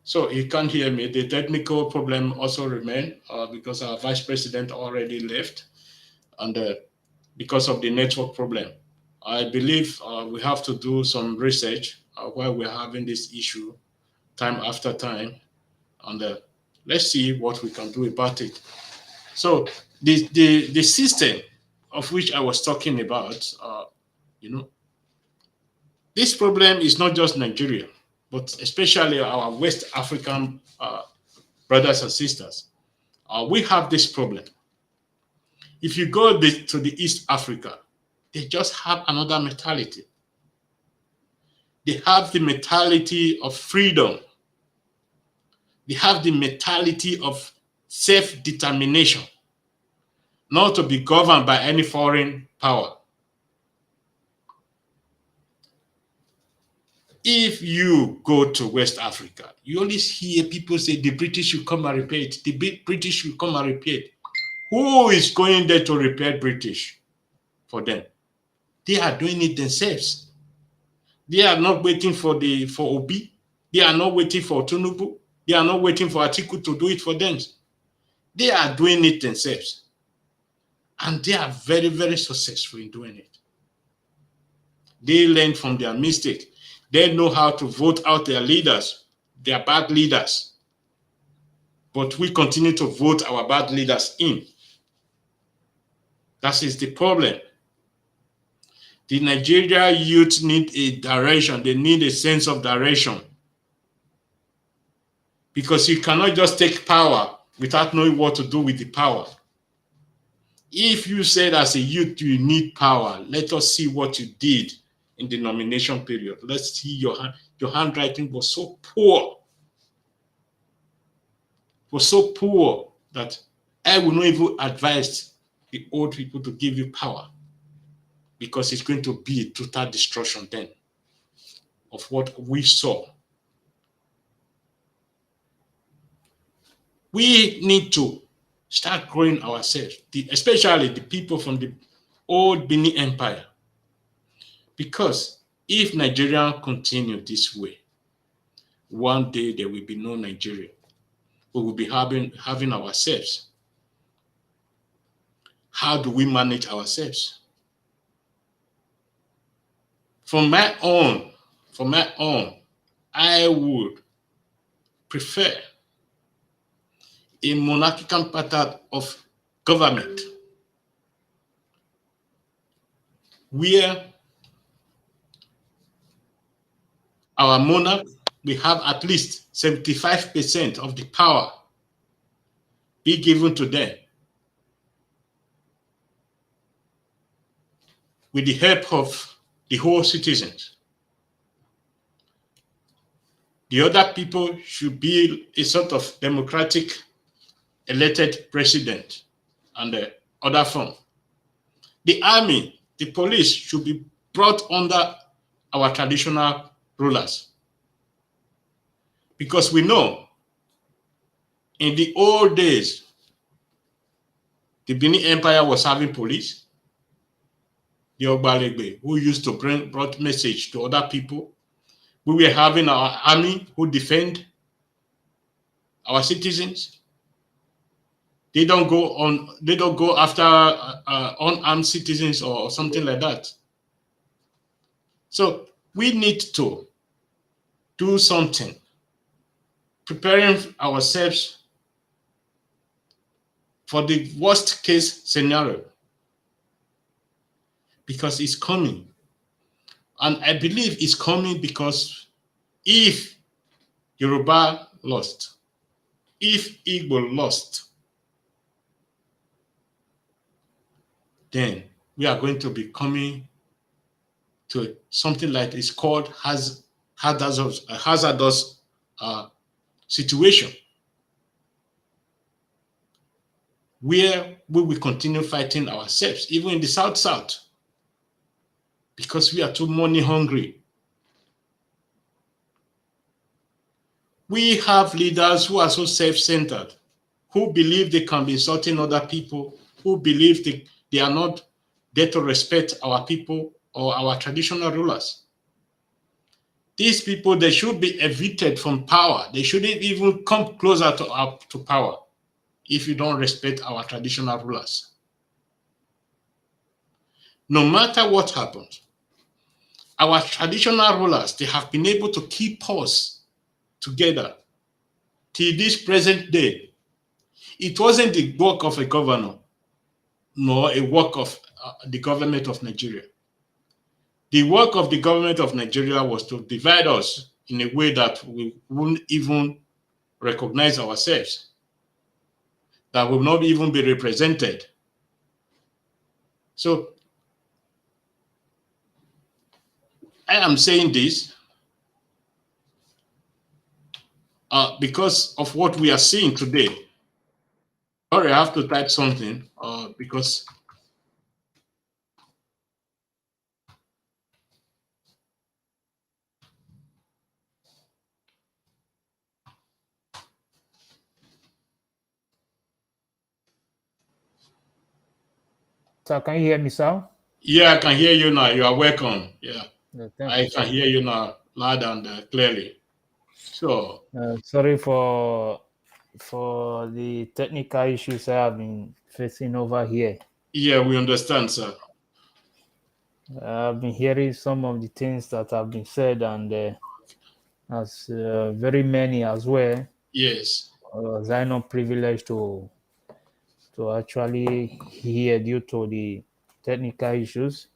So he can't hear me. The technical problem also remains because our vice president already left, and because of the network problem. I believe we have to do some research while we're having this issue time after time, and let's see what we can do about it. So the system of which I was talking about, this problem is not just Nigeria, but especially our West African brothers and sisters. We have this problem. If you go to the East Africa, they just have another mentality. They have the mentality of freedom. They have the mentality of self-determination, not to be governed by any foreign power. If you go to West Africa, you always hear people say the British should come and repair it. The British should come and repair it. Who is going there to repair British for them? They are doing it themselves. They are not waiting for Obi. They are not waiting for Tinubu. They are not waiting for Atiku to do it for them. They are doing it themselves. And they are very, very successful in doing it. They learn from their mistake. They know how to vote out their leaders, their bad leaders. But we continue to vote our bad leaders in. That is the problem. The Nigeria youth need a direction. They need a sense of direction. Because you cannot just take power without knowing what to do with the power. If you said as a youth you need power, let us see what you did in the nomination period. Let's see your handwriting was so poor. It was so poor that I will not even advise the old people to give you power, because it's going to be a total destruction then of what we saw. We need to start growing ourselves, especially the people from the old Benin Empire. Because if Nigeria continue this way, one day there will be no Nigeria. We will be having ourselves. How do we manage ourselves? For my own, I would prefer a monarchical pattern of government where our monarch will have at least 75% of the power be given to them with the help of the whole citizens. The other people should be a sort of democratic elected president and the other form. The army, the police should be brought under our traditional rulers. Because we know in the old days, the Benin Empire was having police, the Ogbalegbe, who used to brought message to other people. We were having our army who defend our citizens. They don't go after unarmed citizens or something like that. So we need to do something, preparing ourselves for the worst case scenario, because it's coming. And I believe it's coming because if Yoruba lost, if Igbo lost, then we are going to be coming to something like it's called hazardous situation, where we will continue fighting ourselves, even in the South, because we are too money hungry. We have leaders who are so self-centered, who believe they can be insulting other people, who believe they are not there to respect our people or our traditional rulers. These people, they should be evicted from power. They shouldn't even come closer to power if you don't respect our traditional rulers. No matter what happens, our traditional rulers, they have been able to keep us together till this present day. It wasn't the work of a governor, nor a work of the government of Nigeria. The work of the government of Nigeria was to divide us in a way that we wouldn't even recognize ourselves, that will not even be represented. So I am saying this because of what we are seeing today. Sorry, I have to type something because So can you hear me, sir? yeah, I can hear you now. You are welcome. Yeah, No, I can hear you now loud and clearly. So sorry for the technical issues I have been facing over here. Yeah, we understand, sir. I've been hearing some of the things that have been said, and as very many as well. Yes. Was I not privileged to actually hear due to the technical issues?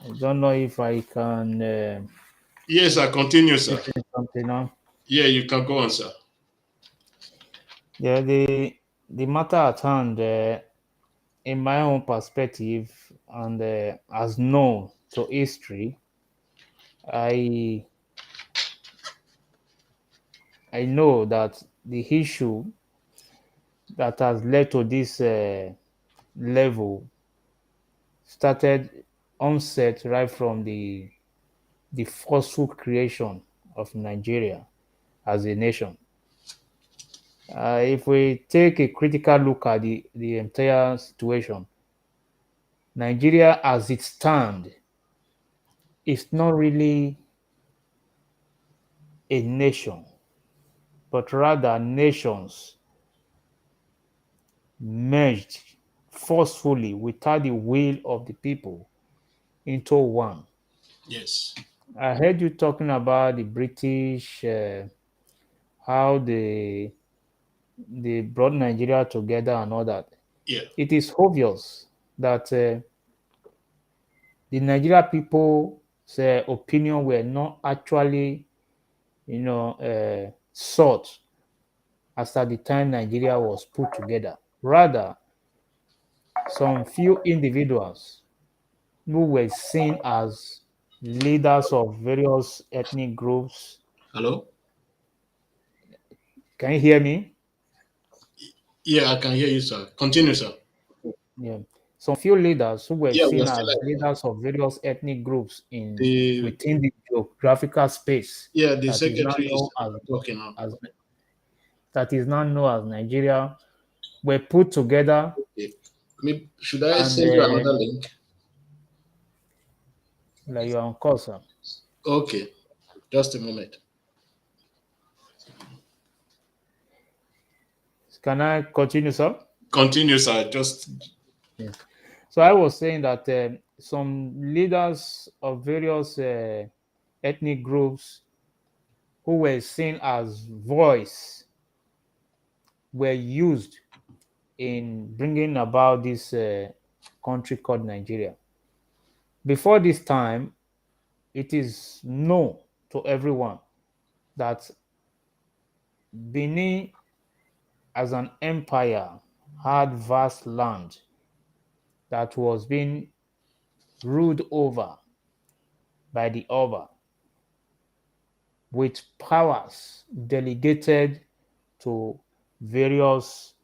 I don't know if I can. Yes, I continue, sir. Something now. Yeah, you can go on, sir. Yeah, the matter at hand, in my own perspective, and as known to history, I know that the issue that has led to this level started onset right from the forceful creation of Nigeria as a nation. If we take a critical look at the entire situation, Nigeria as it stands is not really a nation, but rather nations merged forcefully without the will of the people into one. Yes. I heard you talking about the British, how they they brought Nigeria together and all that. Yeah. It is obvious that the Nigeria people's opinion were not actually, sought after the time Nigeria was put together. Rather, some few individuals who were seen as leaders of various ethnic groups. Hello? Can you hear me? Yeah, I can hear you, sir. Continue, sir. Yeah. Some few leaders who were Yeah, we are seen still as like leaders of various ethnic groups in the within the geographical space the that is now secretary is known talking now. as that is now known as Nigeria were put together, Okay. Maybe, should I and send you another link? like you're on course, sir. Okay, just a moment. Can I continue, sir? Continue, sir. Just Yes. So I was saying that some leaders of various ethnic groups who were seen as voice were used in bringing about this country called Nigeria. Before this time, it is known to everyone that Benin, as an empire, had vast land that was being ruled over by the Oba, with powers delegated to various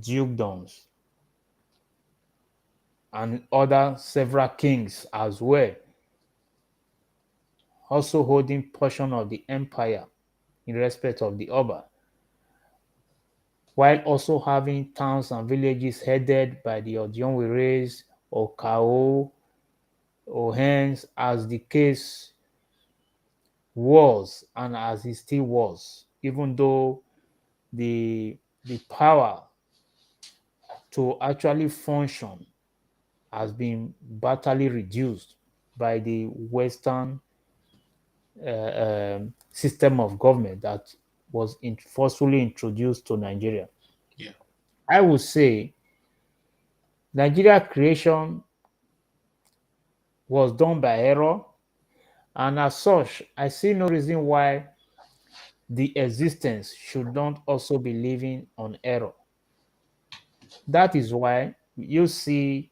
dukedoms and other several kings as well, also holding portion of the empire in respect of the Oba, while also having towns and villages headed by the Odionweres or Kao or hence, as the case was and as it still was, even though the power to actually function has been batally reduced by the Western system of government that was forcefully introduced to Nigeria. yeah, I would say Nigeria creation was done by error, and as such, I see no reason why the existence should not also be living on error. That is why you see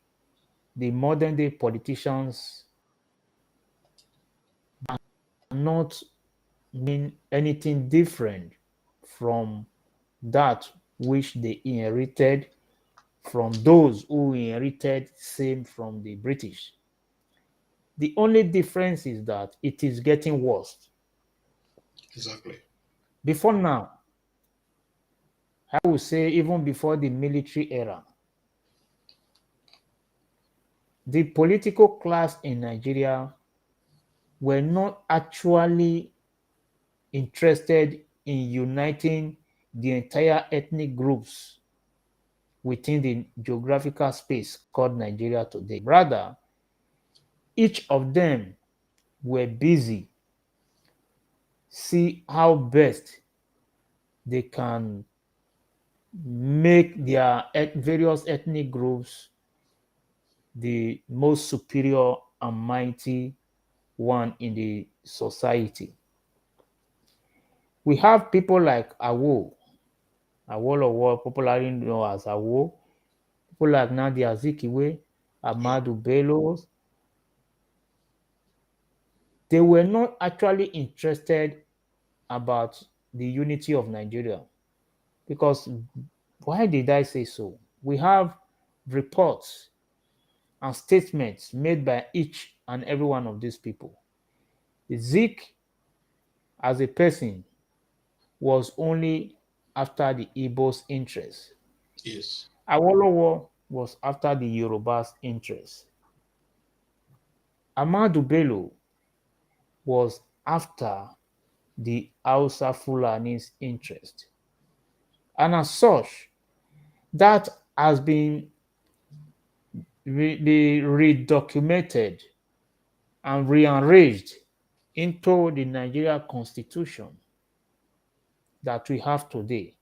the modern day politicians not mean anything different from that which they inherited from those who inherited same from the British. The only difference is that it is getting worse. exactly. Before now, I would say even before the military era, the political class in Nigeria were not actually interested in uniting the entire ethnic groups within the geographical space called Nigeria today. Rather, each of them were busy see how best they can make their various ethnic groups the most superior and mighty one in the society. We have people like Awolowo, popularly known as Awo, people like Nnamdi Azikiwe, Yeah, Ahmadu Bello. They were not actually interested about the unity of Nigeria. Because why did I say so? We have reports and statements made by each and every one of these people. Zeke, as a person, was only after the Igbo's interest. yes, Awolowo was after the Yoruba's interest. Ahmadu Bello was after the Hausa Fulani's interest. And as such, that has been redocumented and rearranged into the Nigeria constitution that we have today.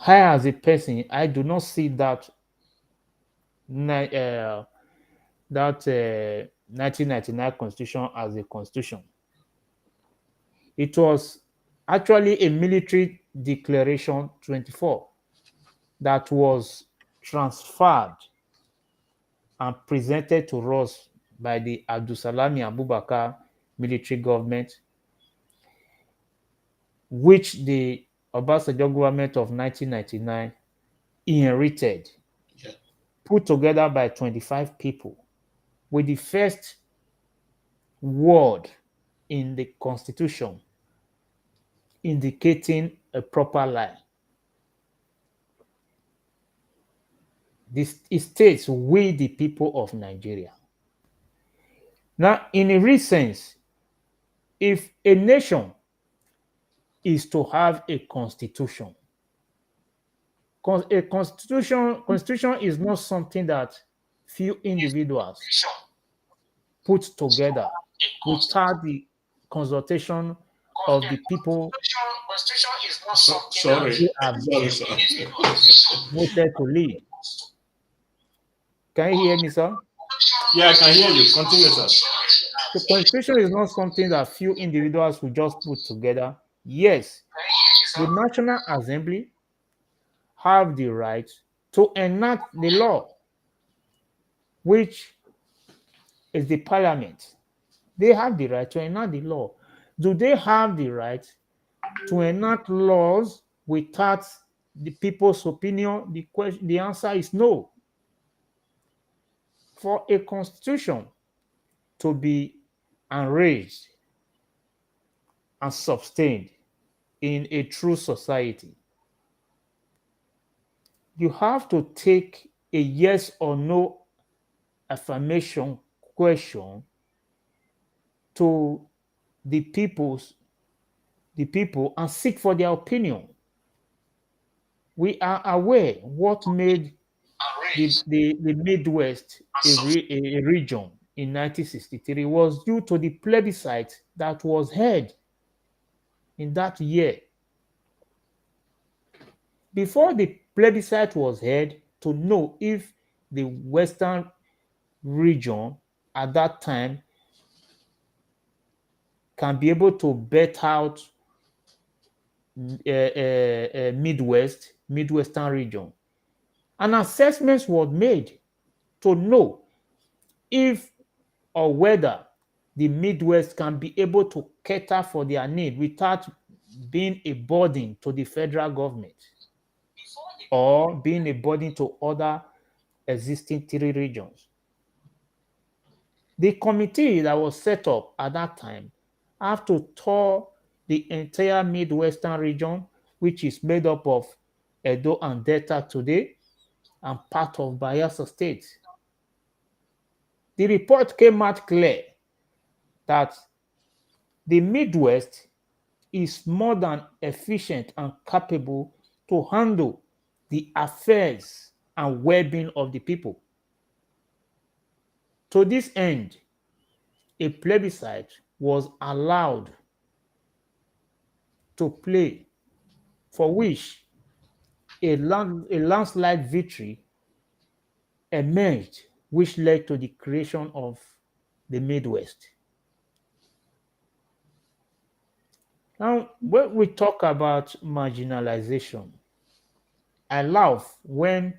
I, as a person, I do not see that 1999 constitution as a constitution. It was actually a military declaration 24 that was transferred and presented to us by the Abdulsalami Abubakar military government, which the Obasanjo government of 1999 inherited, put together by 25 people, with the first word in the constitution indicating a proper lie. This it states, "We the people of Nigeria." Now, in a real sense, if a nation is to have a constitution, a constitution is not something that few individuals put together without the consultation of the people Sorry. who have voted to lead. Can you hear me, sir? Yeah, I can hear you. Continue, sir. The constitution is not something that few individuals will just put together. Yes, the National Assembly have the right to enact the law, which is the parliament. They have the right to enact the law. Do they have the right to enact laws without the people's opinion? The answer is no. For a constitution to be enraged and sustained in a true society, you have to take a yes or no affirmation question to the people and seek for their opinion. We are aware what made the Midwest a region in 1963 was due to the plebiscite that was held in that year. Before the plebiscite was held to know if the Western region at that time can be able to bet out Midwestern region. An assessment was made to know if or whether the Midwest can be able to cater for their need without being a burden to the federal government or being a burden to other existing 3 regions. The committee that was set up at that time have to tour the entire Midwestern region, which is made up of Edo and Delta today, and part of Bayelsa State. The report came out clear that the Midwest is more than efficient and capable to handle the affairs and well-being of the people. To this end, a plebiscite was allowed to play, for which a landslide victory emerged, which led to the creation of the Midwest. Now, when we talk about marginalization, I laugh when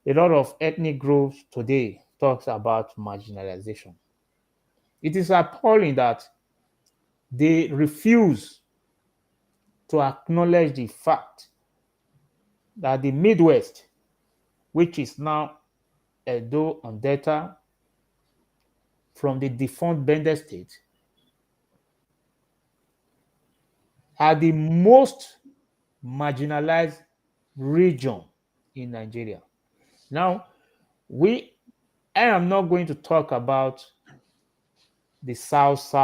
a lot of ethnic groups today talks about marginalization. It is appalling that they refuse to acknowledge the fact that the Midwest, which is now Edo and Delta, from the defunct Bender State, are the most marginalized region in Nigeria. Now, I am not going to talk about the South,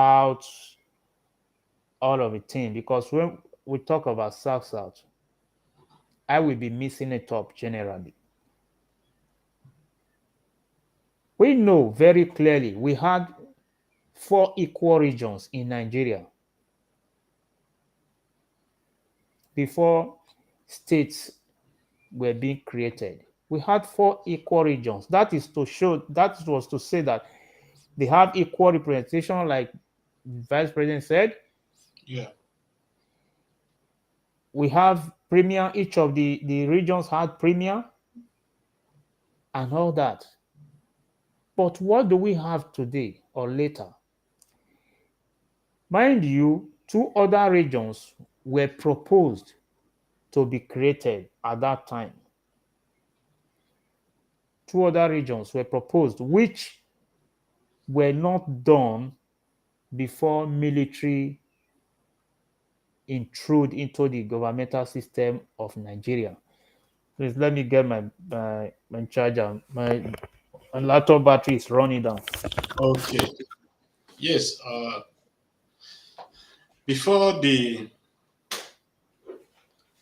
all of the thing, because when we talk about South, I will be missing it up generally. We know very clearly we had 4 equal regions in Nigeria before states were being created. We had 4 equal regions. That was to say that they have equal representation, like the Vice President said. Yeah. We have premier, each of the regions had premier and all that. But what do we have today or later? Mind you, 2 other regions were proposed to be created at that time. 2 other regions were proposed, which were not done before military intrude into the governmental system of Nigeria. Please let me get my charger. My laptop battery is running down. Okay. Yes. Before the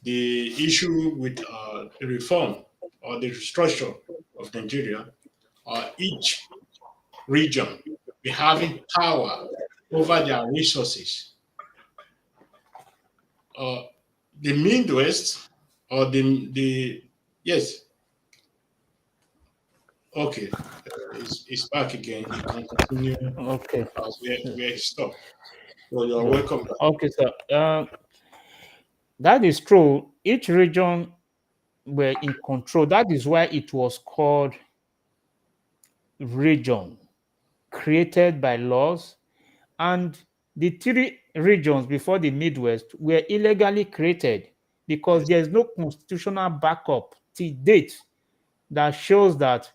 issue with the reform or the restructure of Nigeria, each region be having power over their resources. The Midwest or the yes. Okay, it's back again. You can continue Okay. where it stopped. So you're welcome back. Okay, sir. That is true. Each region were in control. That is why it was called region, created by laws. And the 3 regions before the Midwest were illegally created because there is no constitutional backup to date that shows that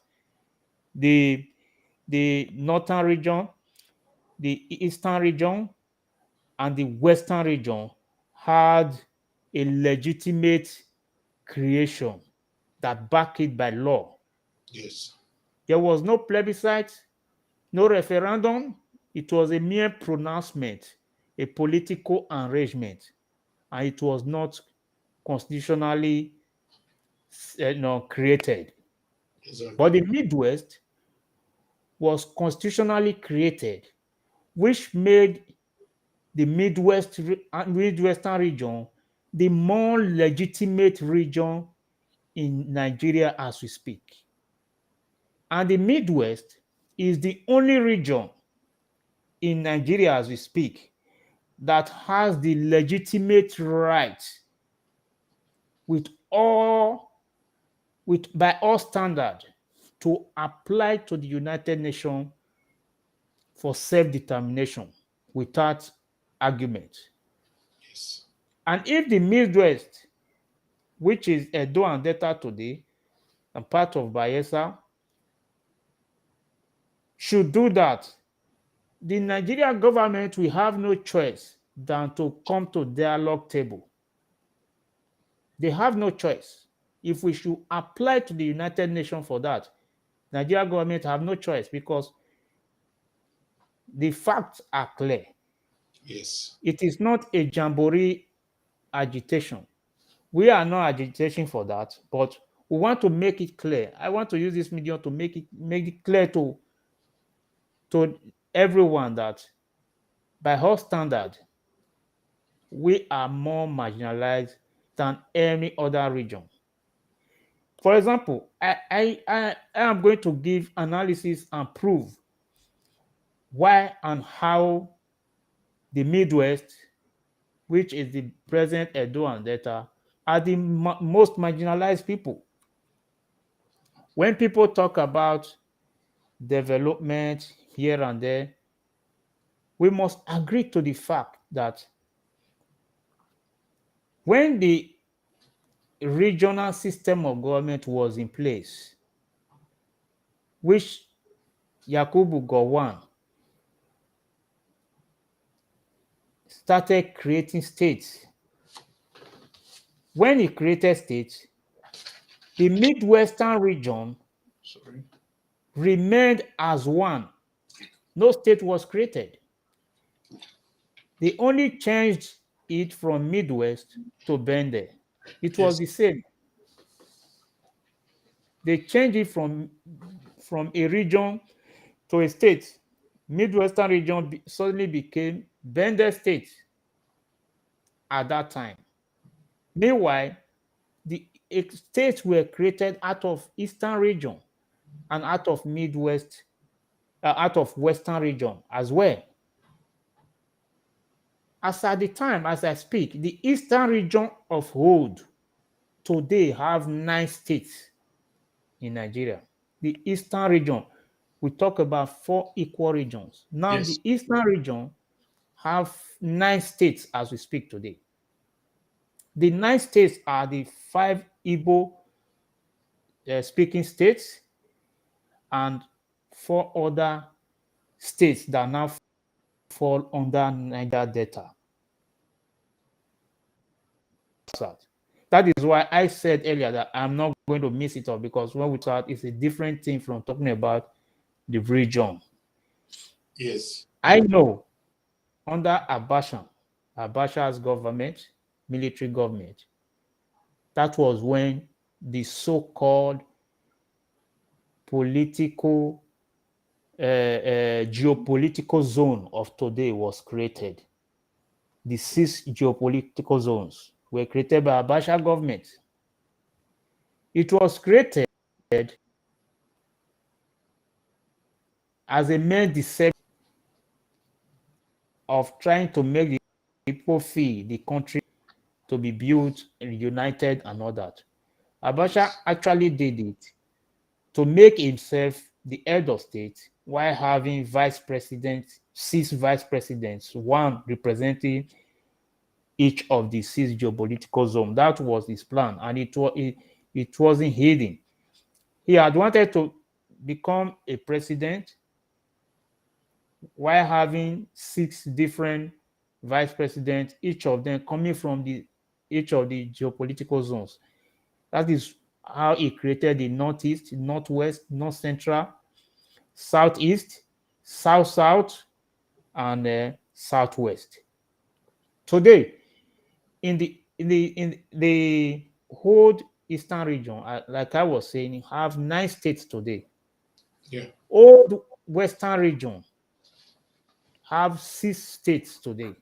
the northern region, the eastern region, and the western region had a legitimate creation that backed it by law. Yes. There was no plebiscite, no referendum. It was a mere pronouncement, a political arrangement, and it was not constitutionally created. Exactly. But the Midwest was constitutionally created, which made the Midwestern region the more legitimate region in Nigeria as we speak. And the Midwest is the only region in Nigeria as we speak that has the legitimate right by all standards to apply to the United Nations for self-determination without argument. Yes. And if the Midwest, which is Edo and Delta today, and part of Bayelsa, should do that, the Nigerian government will have no choice than to come to dialogue table. They have no choice. If we should apply to the United Nations for that, Nigerian government have no choice because the facts are clear. Yes. It is not a jamboree agitation. We are not agitating for that, but we want to make it clear. I want to use this medium to make it clear to everyone that by our standard, we are more marginalized than any other region. For example, I am going to give analysis and prove why and how the Midwest, which is the present Edo and Delta, are the most marginalized people. When people talk about development here and there, we must agree to the fact that when the regional system of government was in place, which Yakubu Gowon started creating states. When he created states, the Midwestern region remained as one. No state was created. They only changed it from Midwest to Bende. It was the same. They changed it from a region to a state. Midwestern region suddenly became Bende state at that time. Meanwhile, states were created out of Eastern region and out of Midwest, out of Western region as well. As at the time, as I speak, the Eastern region of old today have 9 states in Nigeria. The Eastern region, we talk about 4 equal regions. Now Yes. the Eastern region have 9 states as we speak today. The 9 states are the 5 Igbo speaking states and 4 other states that now fall under Niger Delta. That is why I said earlier that I'm not going to miss it up, because when we talk, it's a different thing from talking about the region. Yes. I know under Abacha's government, military government, that was when the so-called political, geopolitical zone of today was created. The 6 geopolitical zones were created by Abacha government. It was created as a mere deception of trying to make the people feel the country to be built and united and all that. Abacha actually did it to make himself the head of state while having vice presidents, 6 vice presidents, 1 representing each of the 6 geopolitical zones. That was his plan, and it wasn't hidden. He had wanted to become a president while having 6 different vice presidents, each of them coming from each of the geopolitical zones. That is how he created the Northeast, Northwest, North Central, Southeast, South, and Southwest. Today, in the whole Eastern region, like I was saying, have 9 states today. Yeah. Old Western region have 6 states today.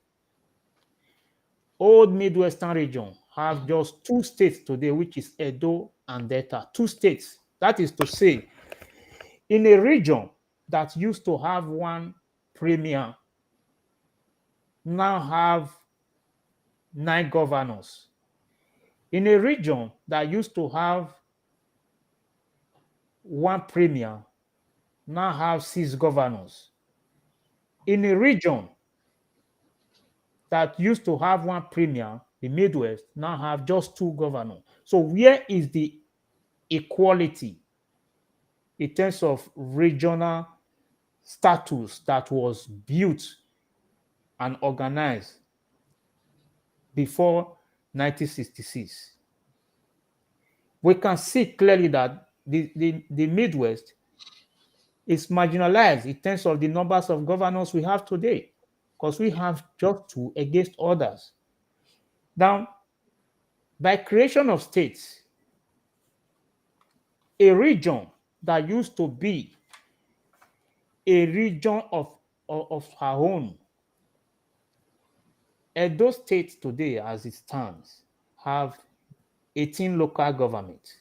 Old Midwestern region have just 2 states today, which is Edo and Delta. 2 states. That is to say, in a region that used to have 1 premier, now have 9 governors. In a region that used to have 1 premier, now have 6 governors. In a region that used to have 1 premier, the Midwest, now have just 2 governors. So where is the equality in terms of regional status that was built and organized before 1966? We can see clearly that the Midwest is marginalized in terms of the numbers of governors we have today, because we have just 2 against others. Now, by creation of states, a region that used to be a region of her own, Edo State today, as it stands, have 18 local governments.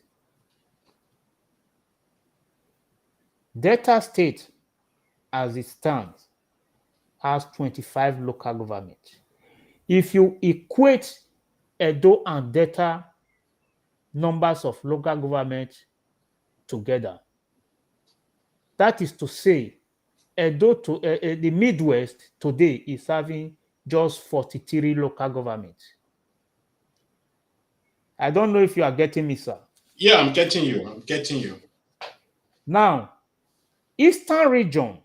Delta State, as it stands, has 25 local governments. If you equate Edo and Delta numbers of local governments together, that is to say, the Midwest today is having just 43 local governments. I don't know if you are getting me, sir. Yeah, I'm getting you. I'm getting you. Now, Eastern region,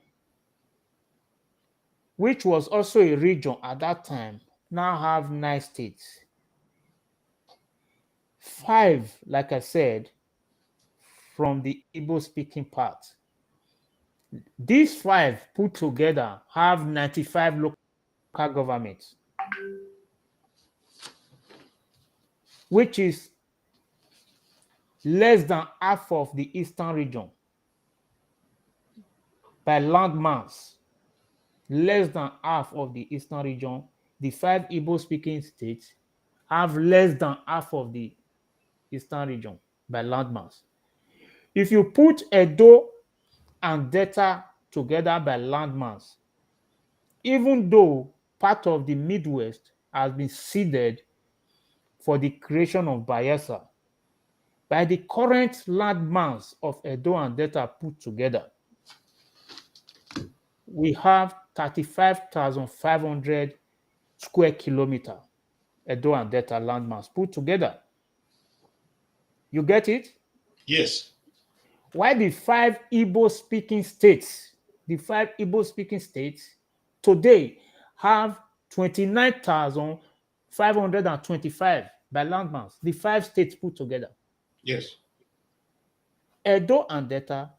which was also a region at that time, now have 9 states. 5, like I said, from the Igbo-speaking part. These 5 put together have 95 local governments, which is less than half of the Eastern region. By landmass, less than half of the Eastern region. The 5 Igbo-speaking states have less than half of the Eastern region by landmass. If you put Edo and Delta together by landmass, even though part of the Midwest has been ceded for the creation of Bayelsa, by the current landmass of Edo and Delta put together, we have 35,500 square kilometer Edo and Delta landmass put together. You get it? Yes. Why the five Igbo-speaking states today have 29,525 by landmass, the 5 states put together. Yes. Edo and Delta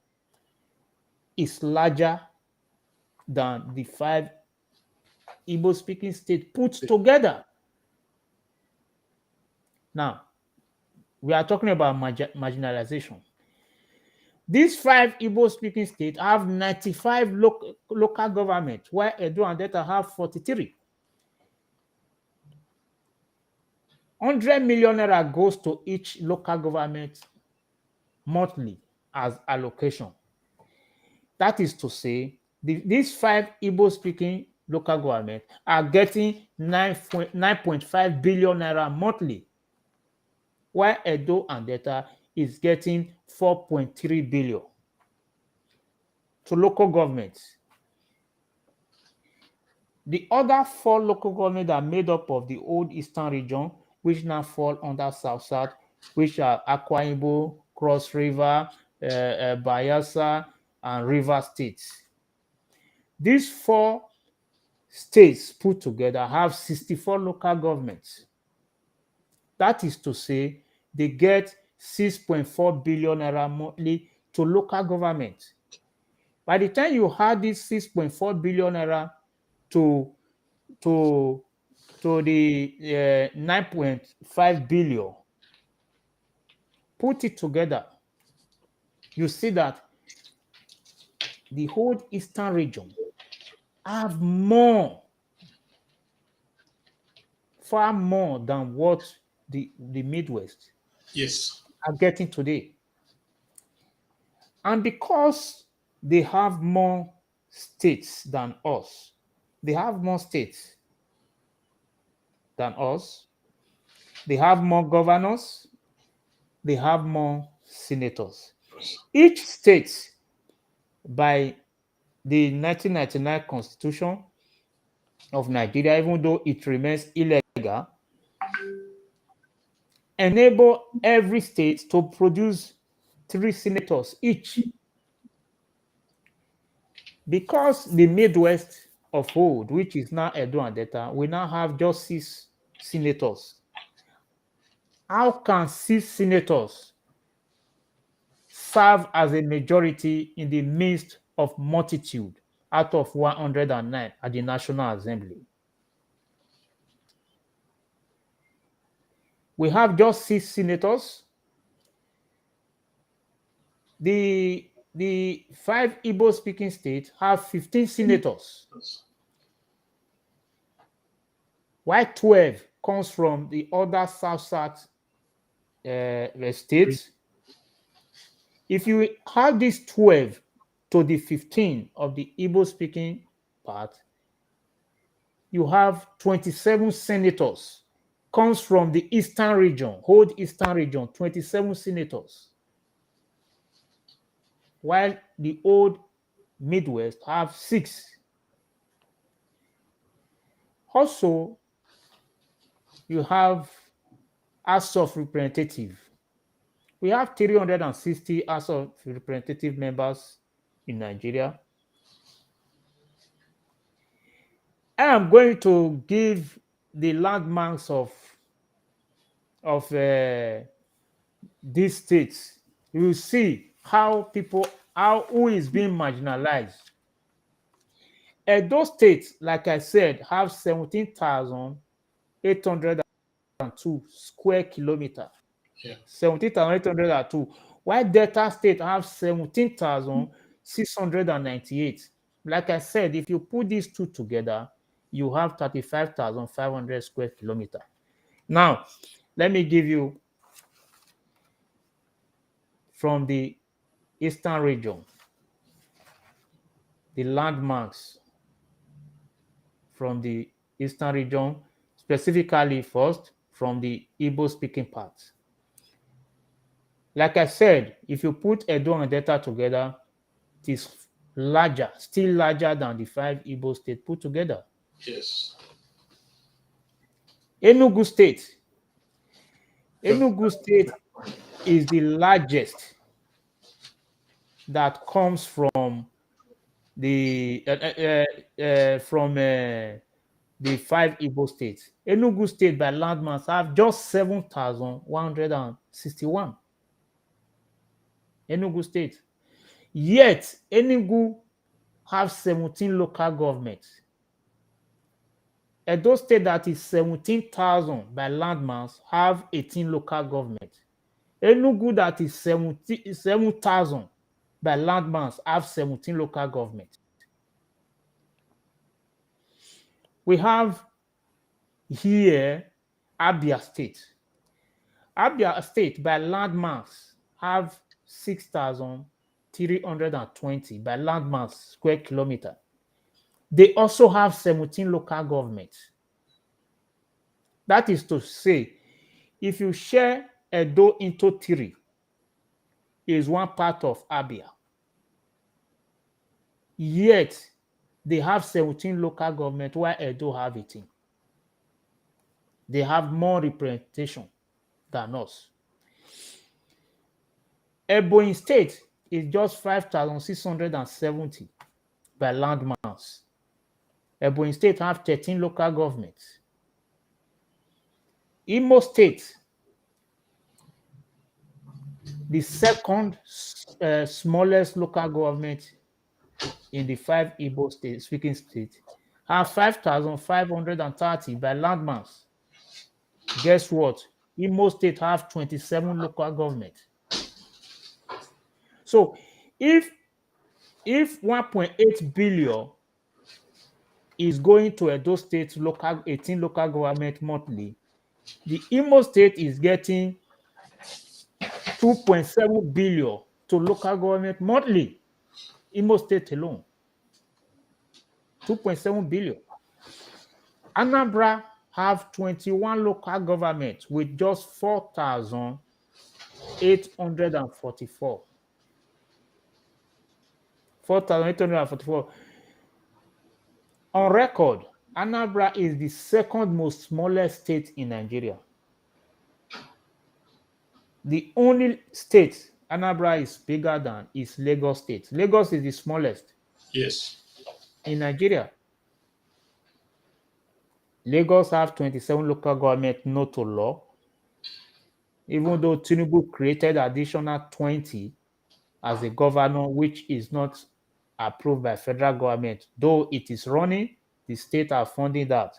is larger than the 5 Igbo-speaking states put together. Now, we are talking about marginalization. These 5 Igbo-speaking states have 95 local governments, while Edo and Delta have 43. 100 million naira goes to each local government monthly as allocation. That is to say, these 5 Igbo-speaking local governments are getting 9.5 billion naira monthly, while Edo and Delta is getting 4.3 billion to local governments. The other 4 local governments are made up of the old Eastern region, which now fall under South-South, which are Akwa Ibom, Cross River, Bayelsa, and River States. These 4 states put together have 64 local governments. That is to say, they get 6.4 billion naira monthly to local government. By the time you add this 6.4 billion naira to the 9.5 billion, put it together, you see that the whole Eastern region have more, far more than what the Midwest are getting today. And because they have more states than us, they have more governors, they have more senators. Each state, by the 1999 Constitution of Nigeria, even though it remains illegal, enable every state to produce 3 senators each. Because the Midwest of old, which is now Edo and Delta, we now have just 6 senators. How can 6 senators serve as a majority in the midst of multitude out of 109 at the National Assembly? We have just 6 senators. The 5 Igbo-speaking states have 15 senators, while 12 comes from the other South-South states. If you have these 12 to the 15 of the Igbo-speaking part, you have 27 senators. Comes from the Eastern region, whole Eastern region, 27 senators. While the old Midwest have 6. Also, you have House of Representatives. We have 360 House of Representative members in Nigeria. I am going to give the landmarks of these states. You will see who is being marginalized. Those states, like I said, have 17,802 square kilometers. 17,802. While Delta State have 17,698. Like I said, if you put these 2 together, you have 35,500 square kilometers. Now, let me give you from the eastern region, the landmarks from the eastern region, specifically first from the Igbo-speaking parts. Like I said, if you put Edo and Delta together, it is larger, still larger than the 5 Igbo states put together. Yes. Enugu State. Enugu State is the largest that comes from the 5 Igbo states. Enugu State by landmass have just 7,161. Enugu State. Yet Enugu have 17 local governments. Edo State, that is 17,000 by landmass, have 18 local governments. Enugu, that is 7,000 by landmass, have 17 local governments. We have here Abia State. Abia State by landmass have 6,320 by landmass square kilometer. They also have 17 local governments. That is to say, if you share Edo into 3, is one part of Abia. Yet, they have 17 local governments, while Edo have 18. They have more representation than us. Ebonyi State is just 5,670 by landmass. Ebonyi State have 13 local governments. Imo State, the second smallest local government in the 5 Igbo speaking states, have 5,530 by landmass. Guess what? Imo State have 27 local governments. So if 1.8 billion is going to Edo State 18 local government monthly, the Imo State is getting 2.7 billion to local government monthly. Imo State alone, 2.7 billion. Anambra have 21 local governments with just 4,844. 4,844. On record, Anambra is the second most smallest state in Nigeria. The only state Anambra is bigger than is Lagos State. Lagos is the smallest. Yes. In Nigeria. Lagos have 27 local government not to law, even though Tinubu created additional 20 as a governor, which is not approved by federal government. Though it is running, the state are funding that.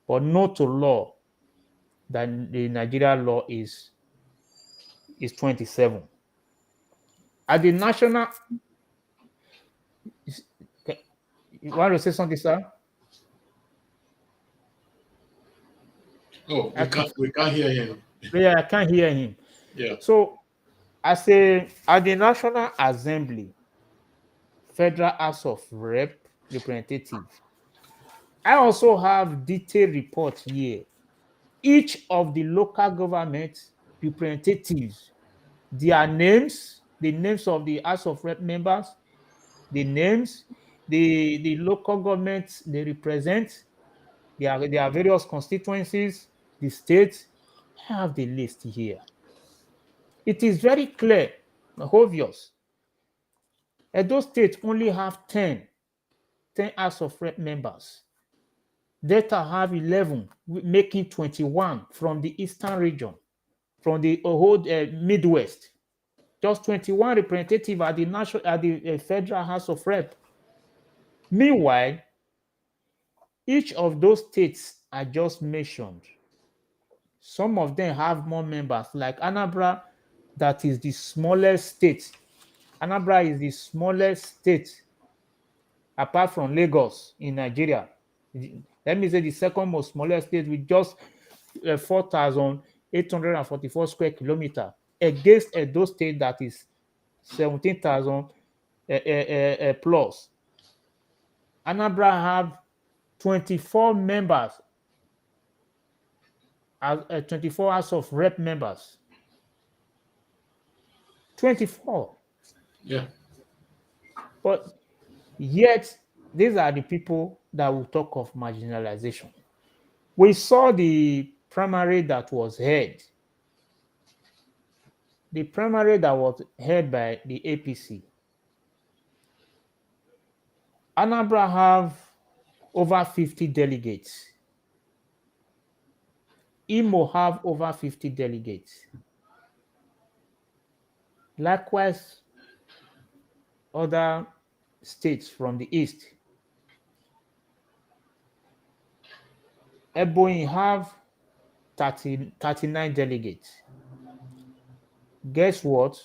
But not to law, that the Nigerian law is 27. At the national, you want to say something, sir? Oh, we can't hear him. Yeah, I can't hear him. Yeah. So, at the National Assembly, Federal House of Representatives, I also have detailed reports here. Each of the local government representatives, their names, the names of the House of Rep members, the names, the local governments they represent, their various constituencies, the states. I have the list here. It is very clear, obvious. Edo State only have 10 House of Rep members. Delta have 11, making 21 from the eastern region, from the whole Midwest. Just 21 representatives at the Federal House of Rep. Meanwhile, each of those states I just mentioned, some of them have more members, like Anambra, that is the smallest state. Anambra is the smallest state apart from Lagos in Nigeria. Let me say the second most smallest state with just 4,844 square kilometers against Edo State that is 17,000 plus. Anambra have 24 members, 24 House of Rep members. 24. Yeah. But yet, these are the people that will talk of marginalization. We saw the primary that was held. The primary that was held by the APC. Anambra have over 50 delegates. Imo have over 50 delegates. Likewise, other states from the east. Ebonyi have 39 delegates. Guess what?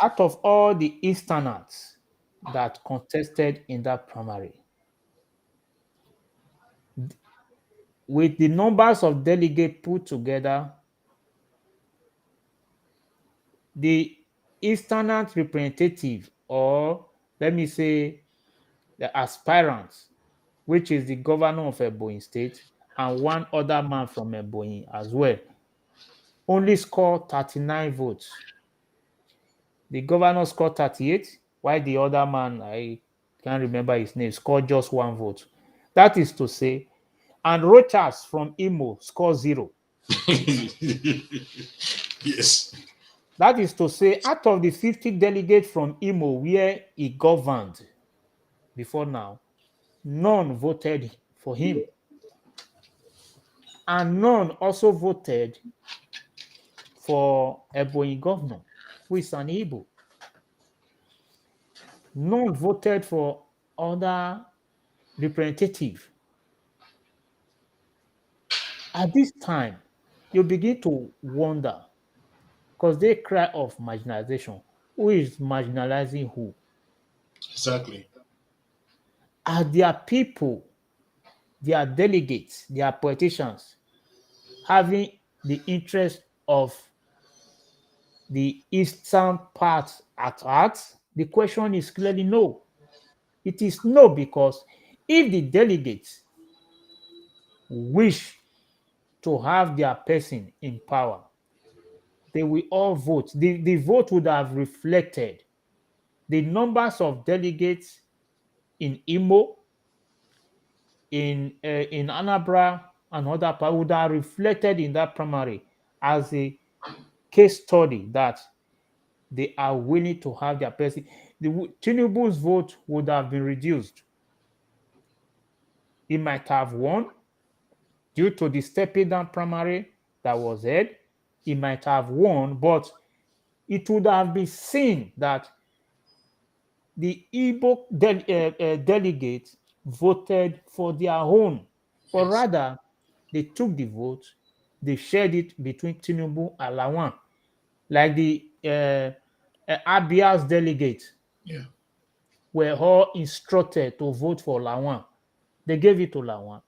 Out of all the Easterners that contested in that primary, with the numbers of delegates put together, the Eastern representative, or let me say the aspirants, which is the governor of Ebonyi State and one other man from Ebonyi as well, only scored 39 votes. The governor scored 38, while the other man, I can't remember his name, scored just 1 vote. That is to say, and Rochas from Imo scored 0. Yes. That is to say, out of the 50 delegates from Imo where he governed before now, none voted for him. And none also voted for Ebonyi governor, who is an Igbo. None voted for other representative. At this time, you begin to wonder, because they cry of marginalization. Who is marginalizing who? Exactly. Are their people, their delegates, their politicians having the interest of the eastern part at heart? The question is clearly no. It is no, because if the delegates wish to have their person in power, they will all vote. The vote would have reflected the numbers of delegates in Imo, in Anambra, and other parts would have reflected in that primary as a case study that they are willing to have their person. The Tinubu's vote would have been reduced. He might have won due to the stepping down primary that was held. He might have won, but it would have been seen that the Igbo delegates voted for their own, but Yes. rather they took the vote, they shared it between Tinubu and Lawan, like the Abia's delegates Yeah. were all instructed to vote for Lawan. They gave it to Lawan.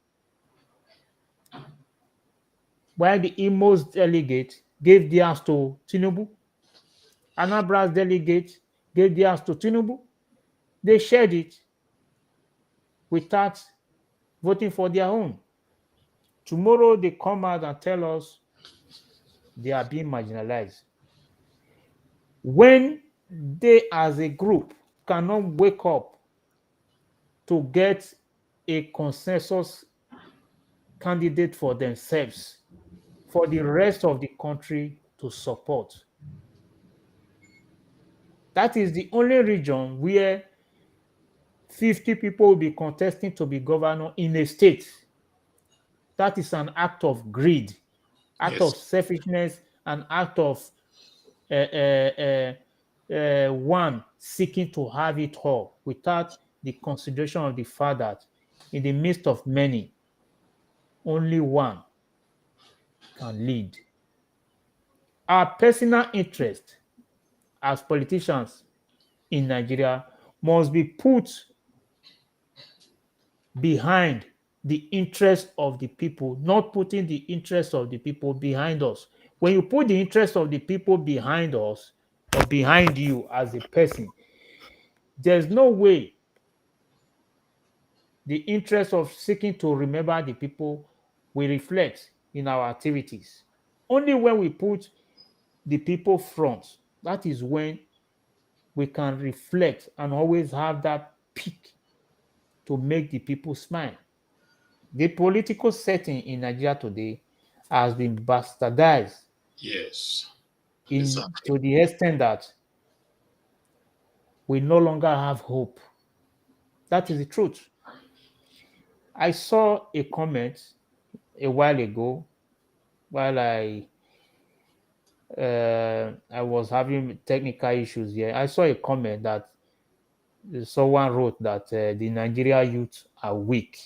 While the Imo's delegate gave theirs to Tinubu, Anabra's delegate gave theirs to Tinubu. They shared it without voting for their own. Tomorrow they come out and tell us they are being marginalized. When they as a group cannot wake up to get a consensus candidate for themselves, for the rest of the country to support. That is the only region where 50 people will be contesting to be governor in a state. That is an act of greed, act of Yes. selfishness, an act of one seeking to have it all without the consideration of the fact that in the midst of many, only one can lead. Our personal interest as politicians in Nigeria must be put behind the interest of the people, not putting the interest of the people behind us. When you put the interest of the people behind us or behind you as a person, there's no way the interest of seeking to remember the people will reflect in our activities. Only when we put the people front, that is when we can reflect and always have that peak to make the people smile. The political setting in Nigeria today has been bastardized Yes. to the extent that we no longer have hope. That is the truth. I saw a comment a while ago while I was having technical issues here. I saw a comment that someone wrote that the Nigeria youth are weak.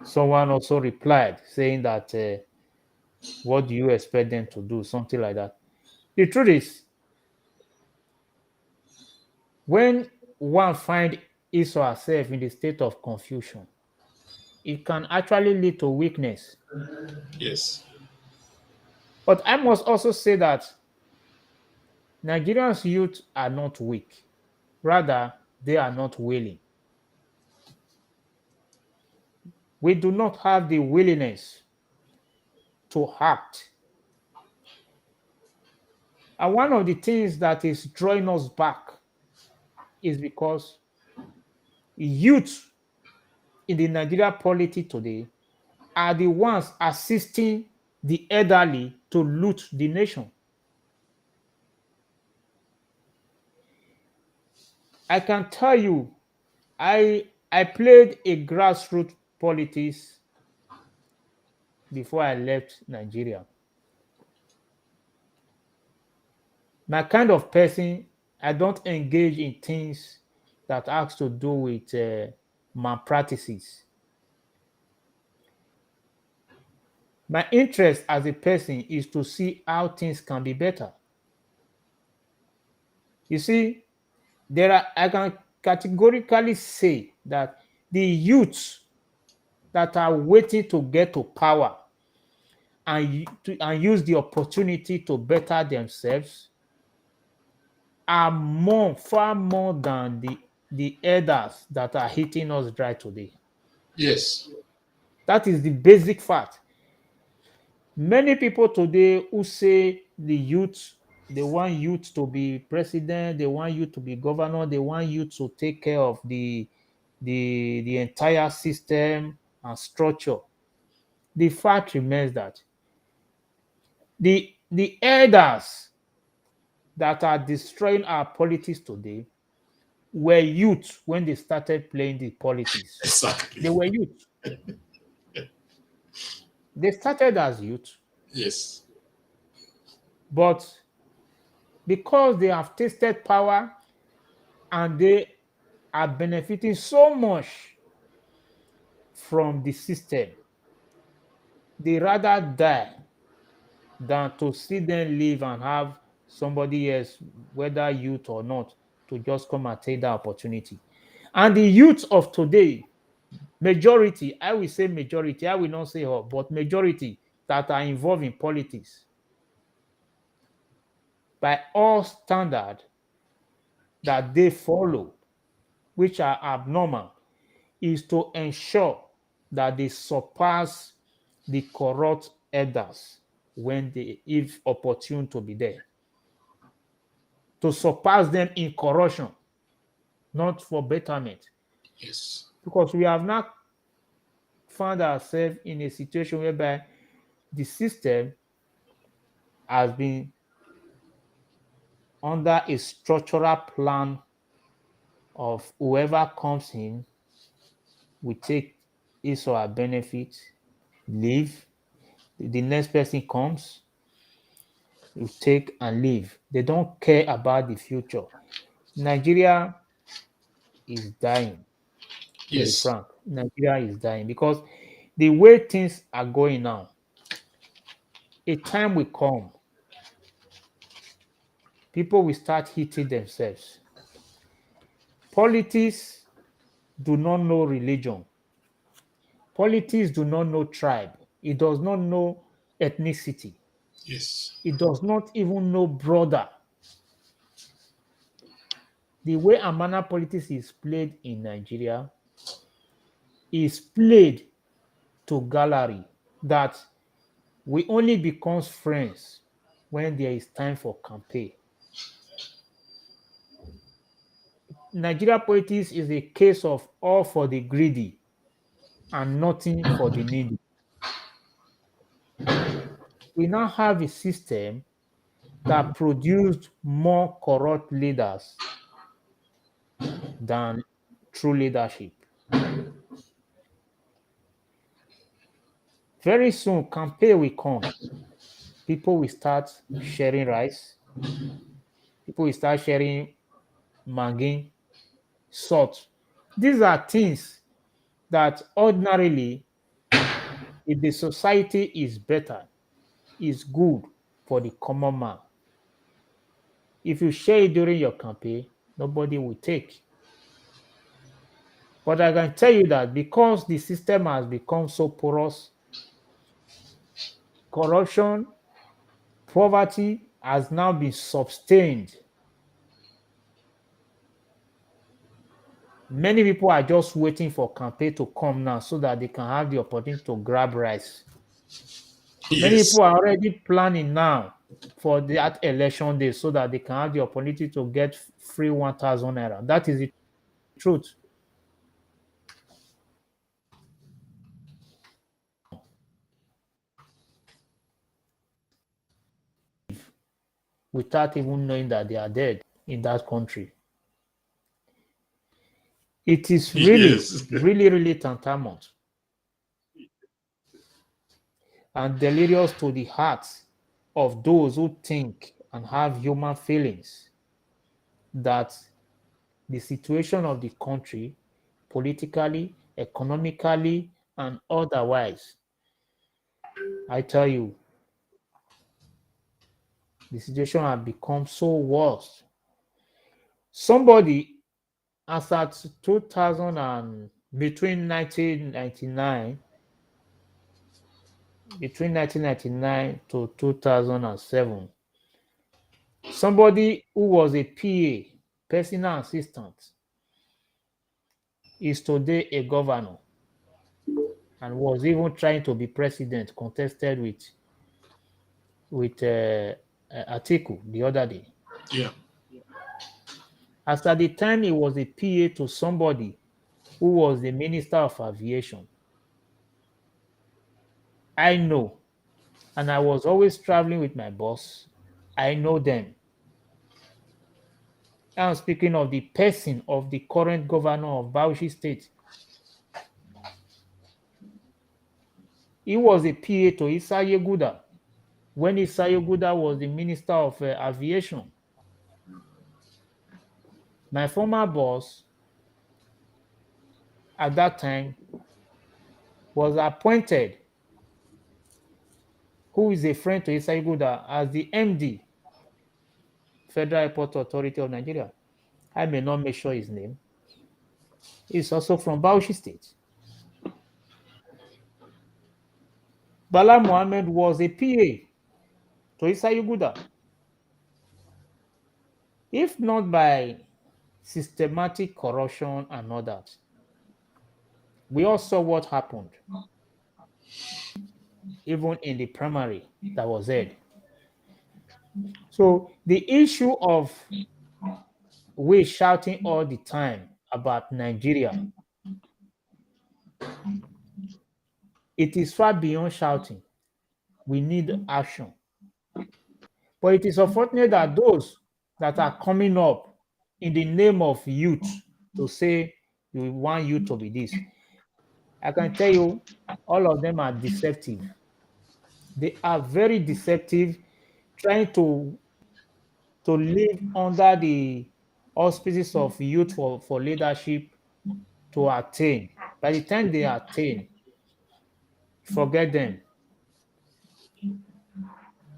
Someone also replied saying that what do you expect them to do? Something like that. The truth is, when one finds his or herself in the state of confusion, it can actually lead to weakness. Yes. But I must also say that Nigerians youth are not weak. Rather, they are not willing. We do not have the willingness to act. And one of the things that is drawing us back is because youth in the Nigeria polity today are the ones assisting the elderly to loot the nation. I can tell you, I played a grassroots politics before I left Nigeria. My kind of person, I don't engage in things that has to do with malpractices. My interest as a person is to see how things can be better. You see, I can categorically say that the youths that are waiting to get to power and use the opportunity to better themselves are far more than the elders that are hitting us dry today. Yes. That is the basic fact. Many people today who say the youth, they want youth to be president, they want youth to be governor, they want youth to take care of the entire system and structure. The fact remains that the elders that are destroying our politics today were youth when they started playing the politics. Exactly. They were youth. They started as youth, Yes. but because they have tasted power and they are benefiting so much from the system, they rather die than to see them live and have somebody else, whether youth or not, to just come and take that opportunity. And the youth of today, majority, I will say majority, I will not say all, but majority that are involved in politics, by all standards that they follow, which are abnormal, is to ensure that they surpass the corrupt elders when they, if opportune to be there. To surpass them in corruption, not for betterment. Yes. Because we have not found ourselves in a situation whereby the system has been under a structural plan of whoever comes in will take his or her benefit, leave. The next person comes, will take and leave. They don't care about the future. Nigeria is dying, to be Yes. frank. Nigeria is dying because the way things are going now, a time will come, people will start hitting themselves. Politics do not know religion. Politics do not know tribe. It does not know ethnicity. Yes. It does not even know brother. The way Amana politics is played in Nigeria is played to gallery, that we only become friends when there is time for campaign. Nigeria politics is a case of all for the greedy and nothing for the needy. We now have a system that produced more corrupt leaders than true leadership. Very soon, campaign will come. People will start sharing rice. People will start sharing maggi, salt. These are things that ordinarily, if the society is better, is good for the common man. If you share it during your campaign, nobody will take. But I can tell you that because the system has become so porous, corruption, poverty has now been sustained. Many people are just waiting for campaign to come now so that they can have the opportunity to grab rice. Many Yes. people are already planning now for that election day so that they can have the opportunity to get free 1,000 naira. That is the truth. Without even knowing that they are dead in that country. It is really, Yes. really, really tantamount and delirious to the hearts of those who think and have human feelings that the situation of the country, politically, economically, and otherwise, I tell you, the situation has become so worse. Somebody, as at 2000 and between 1999 to 2007, somebody who was a PA, personal assistant, is today a governor and was even trying to be president, contested with Atiku the other day. Yeah. As at the time, he was a PA to somebody who was the Minister of Aviation. I know, and I was always traveling with my boss. I know them. I'm speaking of the person of the current governor of Bauchi State. He was a PA to Issa Yeguda when Issa Yeguda was the Minister of Aviation. My former boss at that time was appointed, who is a friend to Issa Yeguda, as the MD, Federal Airport Authority of Nigeria. I may not make sure his name. He's also from Bauchi State. Bala Mohammed was a PA to Issa Yeguda. If not by systematic corruption and all that, we all saw what happened, even in the primary that was held. So the issue of we shouting all the time about Nigeria, it is far beyond shouting. We need action. But it is unfortunate that those that are coming up in the name of youth to say you want youth to be this, I can tell you, all of them are deceptive. They are very deceptive, trying to live under the auspices of youth for leadership to attain. By the time they attain, forget them.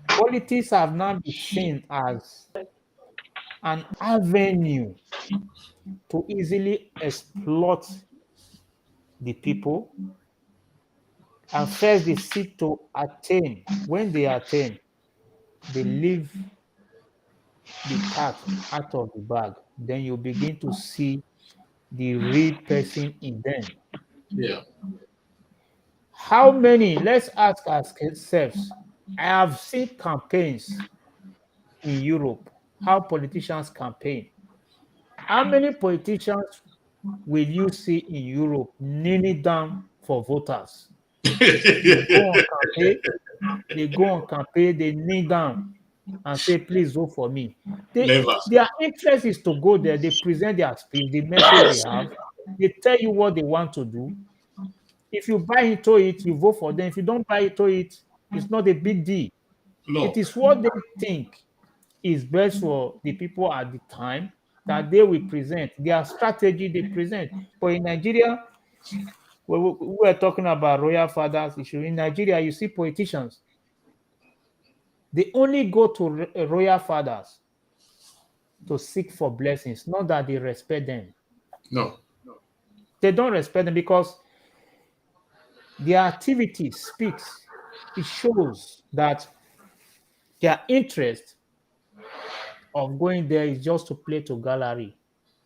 Politics have now been seen as an avenue to easily exploit the people, And first they seek to attain. When they attain, they leave the cat out of the bag. Then you begin to see the real person in them. Yeah. How many, let's ask ourselves, I have seen campaigns in Europe, how politicians campaign. How many politicians will you see in Europe kneeling down for voters? They go on campaign, they kneel down and say, please vote for me. Never. Their interest is to go there, they present their speech, the message they have, they tell you what they want to do. If you buy into it, you vote for them. If you don't buy into it, it's not a big deal. It No. is what they think is best for the people at the time that they will present, their strategy they present. But in Nigeria, we were talking about royal fathers issue. In Nigeria, you see politicians, they only go to royal fathers to seek for blessings, not that they respect them. No. They don't respect them because their activity speaks. It shows that their interest of going there is just to play to gallery,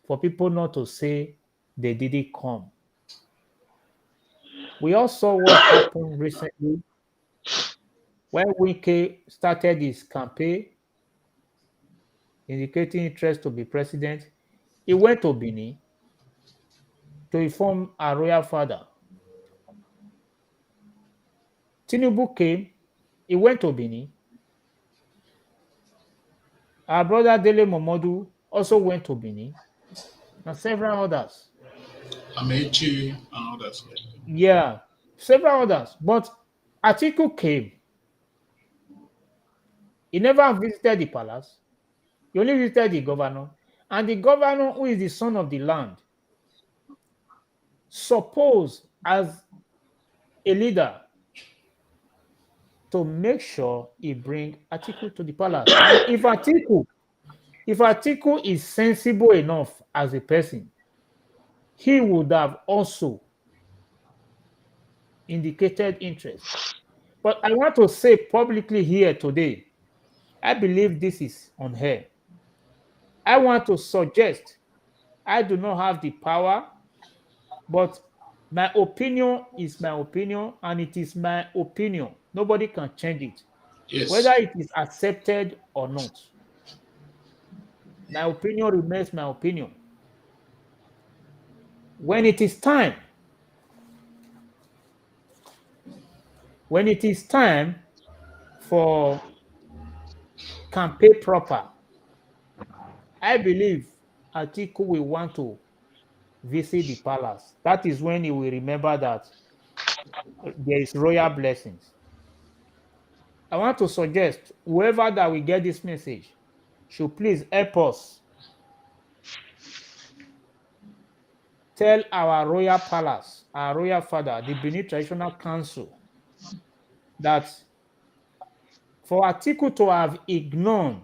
for people not to say they didn't come. We all saw what happened recently when Wike started his campaign indicating interest to be president. He went to Benin to inform our royal father. Tinubu came, he went to Benin. Our brother Dele Momodu also went to Benin, and several others. Amechi and others. Yeah, several others. But Atiku came. He never visited the palace. He only visited the governor. And the governor, who is the son of the land, supposed as a leader to make sure he bring Atiku to the palace. And if Atiku is sensible enough as a person, he would have also indicated interest. But I want to say publicly here today, I believe this is on air. I want to suggest, I do not have the power, but my opinion is my opinion, and it is my opinion. Nobody can change it, whether Yes. it is accepted or not. My opinion remains my opinion. When it is time, for campaign proper, I believe Atiku will want to visit the palace. That is when he will remember that there is royal blessings. I want to suggest whoever that will get this message should please help us tell our royal palace, our royal father, the Benin Traditional Council, that for Atiku to have ignored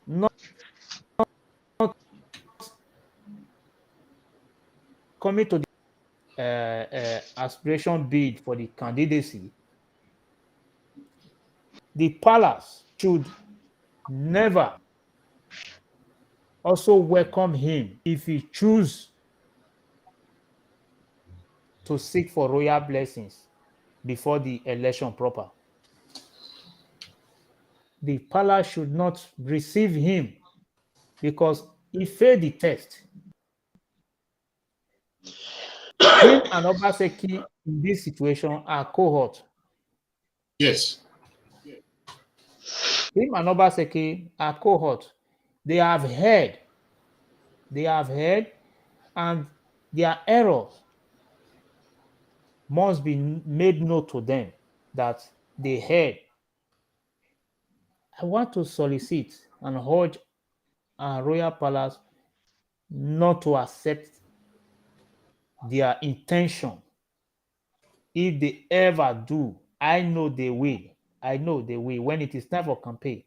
not coming to the aspiration bid for the candidacy, the palace should never also welcome him if he choose to seek for royal blessings before the election proper. The palace should not receive him because he failed the test. Him and Obaseki in this situation are cohort. Yes. Him and Obaseki are cohort. They have heard, and their errors must be made known to them that they heard. I want to solicit and urge our royal palace not to accept their intention. If they ever do, I know they will. When it is time for campaign,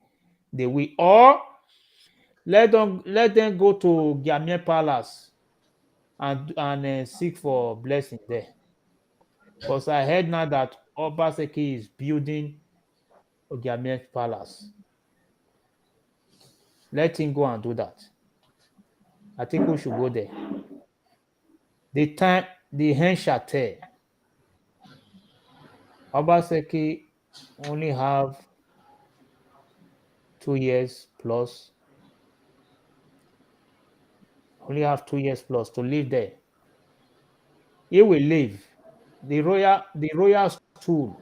they will. Or let them go to Gambian Palace and seek for blessing there. Because I heard now that Obaseki is building Ogiamet Palace. Let him go and do that. I think we should go there. The hen shall tell. Obaseki only have 2 years plus. Only have 2 years plus to live there. He will live. The royal stool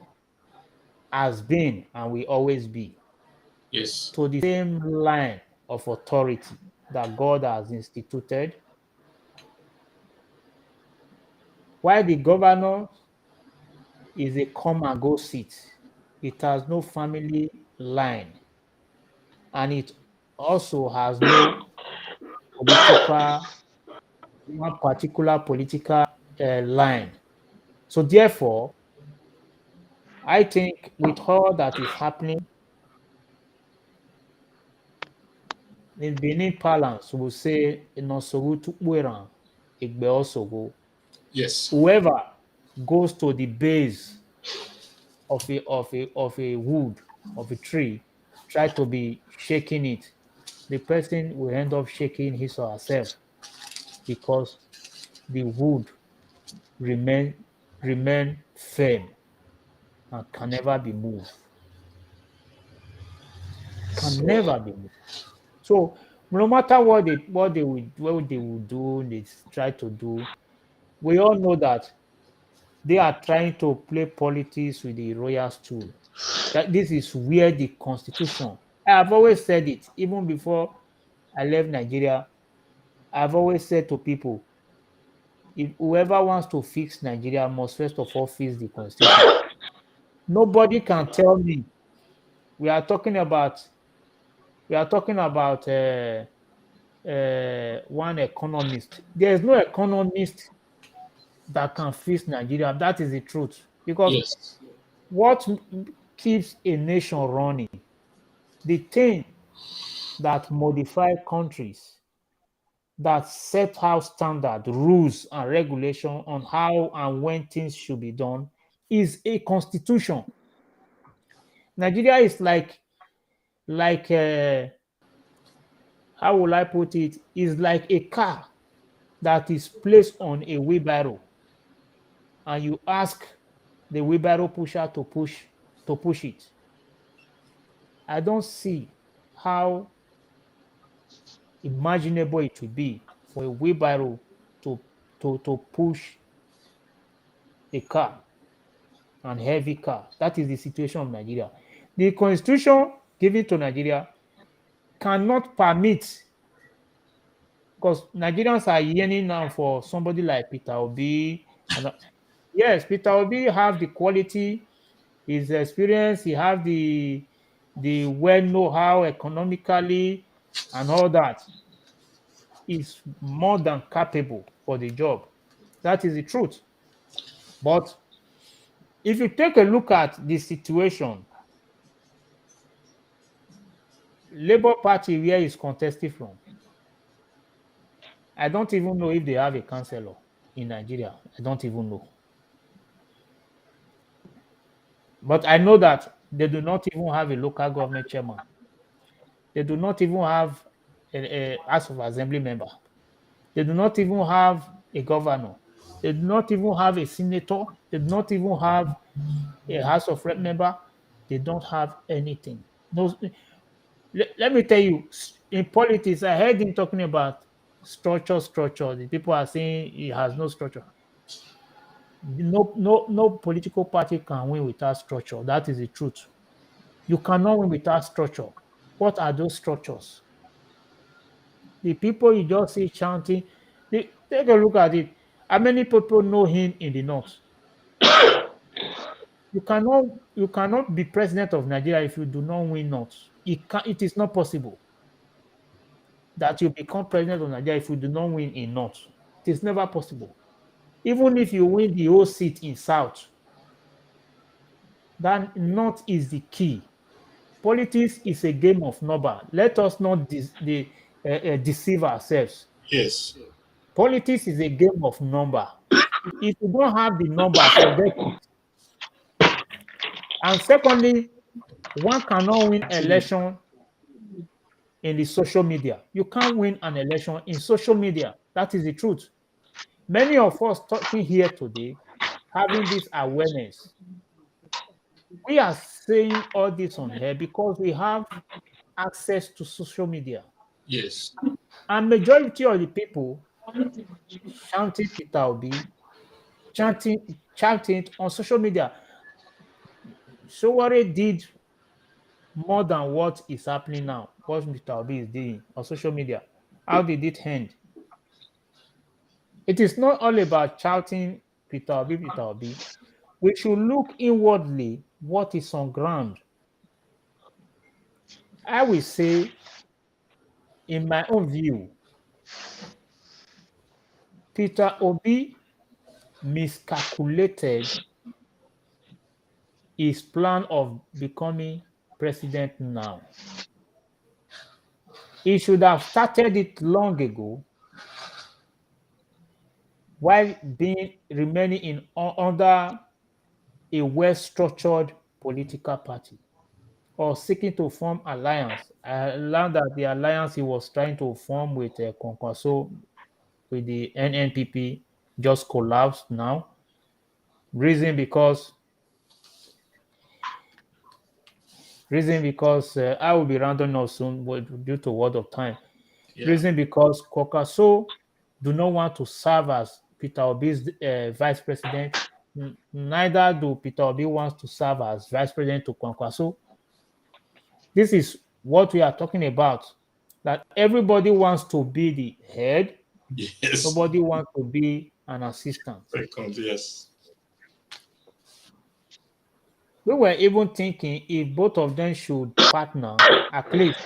has been and will always be. Yes. To the same line of authority that God has instituted. While the governor is a come and go seat, it has no family line, and it also has no one particular political line. So therefore, I think with all that is happening in Benin Palace, we will say Inosogu Tukweran Igbe Osogo. Yes. Whoever goes to the base of a wood, of a tree, try to be shaking it, the person will end up shaking his or herself because the wood remain firm and can never be moved. Can never be moved. So no matter what they will do, they try to do, we all know that they are trying to play politics with the royal stool. That this is where the constitution. I have always said it, even before I left Nigeria. I've always said to people, if whoever wants to fix Nigeria must first of all fix the constitution. Nobody can tell me. We are talking about one economist. There is no economist that can fix Nigeria. That is the truth. Because Yes. what keeps a nation running, the thing that modify countries, that set out standard, rules, and regulation on how and when things should be done, is a constitution. Nigeria is like how will I put it? Is like a car that is placed on a wheelbarrow, and you ask the wheelbarrow pusher to push it. I don't see how imaginable it would be for a wheelbarrow to push a car, an heavy car. That is the situation of Nigeria. The constitution given to Nigeria cannot permit, because Nigerians are yearning now for somebody like Peter Obi. And yes, Peter Obi have the quality, his experience, he have the well know-how economically and all that. Is more than capable for the job. That is the truth. But if you take a look at the situation, Labour Party, where is contesting from, I don't even know if they have a councillor in Nigeria. I don't even know. But I know that they do not even have a local government chairman. They do not even have a House of Assembly member. They do not even have a governor. They do not even have a senator. They do not even have a House of Rep member. They don't have anything. No, let me tell you, in politics, I heard him talking about structure. The people are saying he has no structure. No political party can win without structure. That is the truth. You cannot win without structure. What are those structures? The people you just see chanting, take a look at it. How many people know him in the north? You cannot be president of Nigeria if you do not win north. It is not possible that you become president of Nigeria if you do not win in north. It is never possible. Even if you win the whole seat in south, then north is the key. Politics is a game of number. Let us not deceive ourselves. Yes. Politics is a game of number. If you don't have the numbers, forget it. And secondly, one cannot win election in the social media. You can't win an election in social media. That is the truth. Many of us talking here today, having this awareness, we are saying all this on here because we have access to social media. Yes. And majority of the people chanting Peter Obi, chanting on social media. Sowore did more than what is happening now, what Peter Obi is doing on social media. How did it end? It is not all about shouting Peter Obi, Peter Obi. We should look inwardly what is on ground. I will say, in my own view, Peter Obi miscalculated his plan of becoming president now. He should have started it long ago while remaining under a well-structured political party or seeking to form alliance. I learned that the alliance he was trying to form with Kwankwaso, with the NNPP, just collapsed now. Reason because I will be rounding off soon due to word of time. Yeah. Reason because Kwankwaso do not want to serve as Peter Obi's vice president. Neither do Peter Obi wants to serve as vice president to Kwankwaso. This is what we are talking about. That everybody wants to be the head. Yes. Nobody wants to be an assistant. Yes. We were even thinking if both of them should partner, at least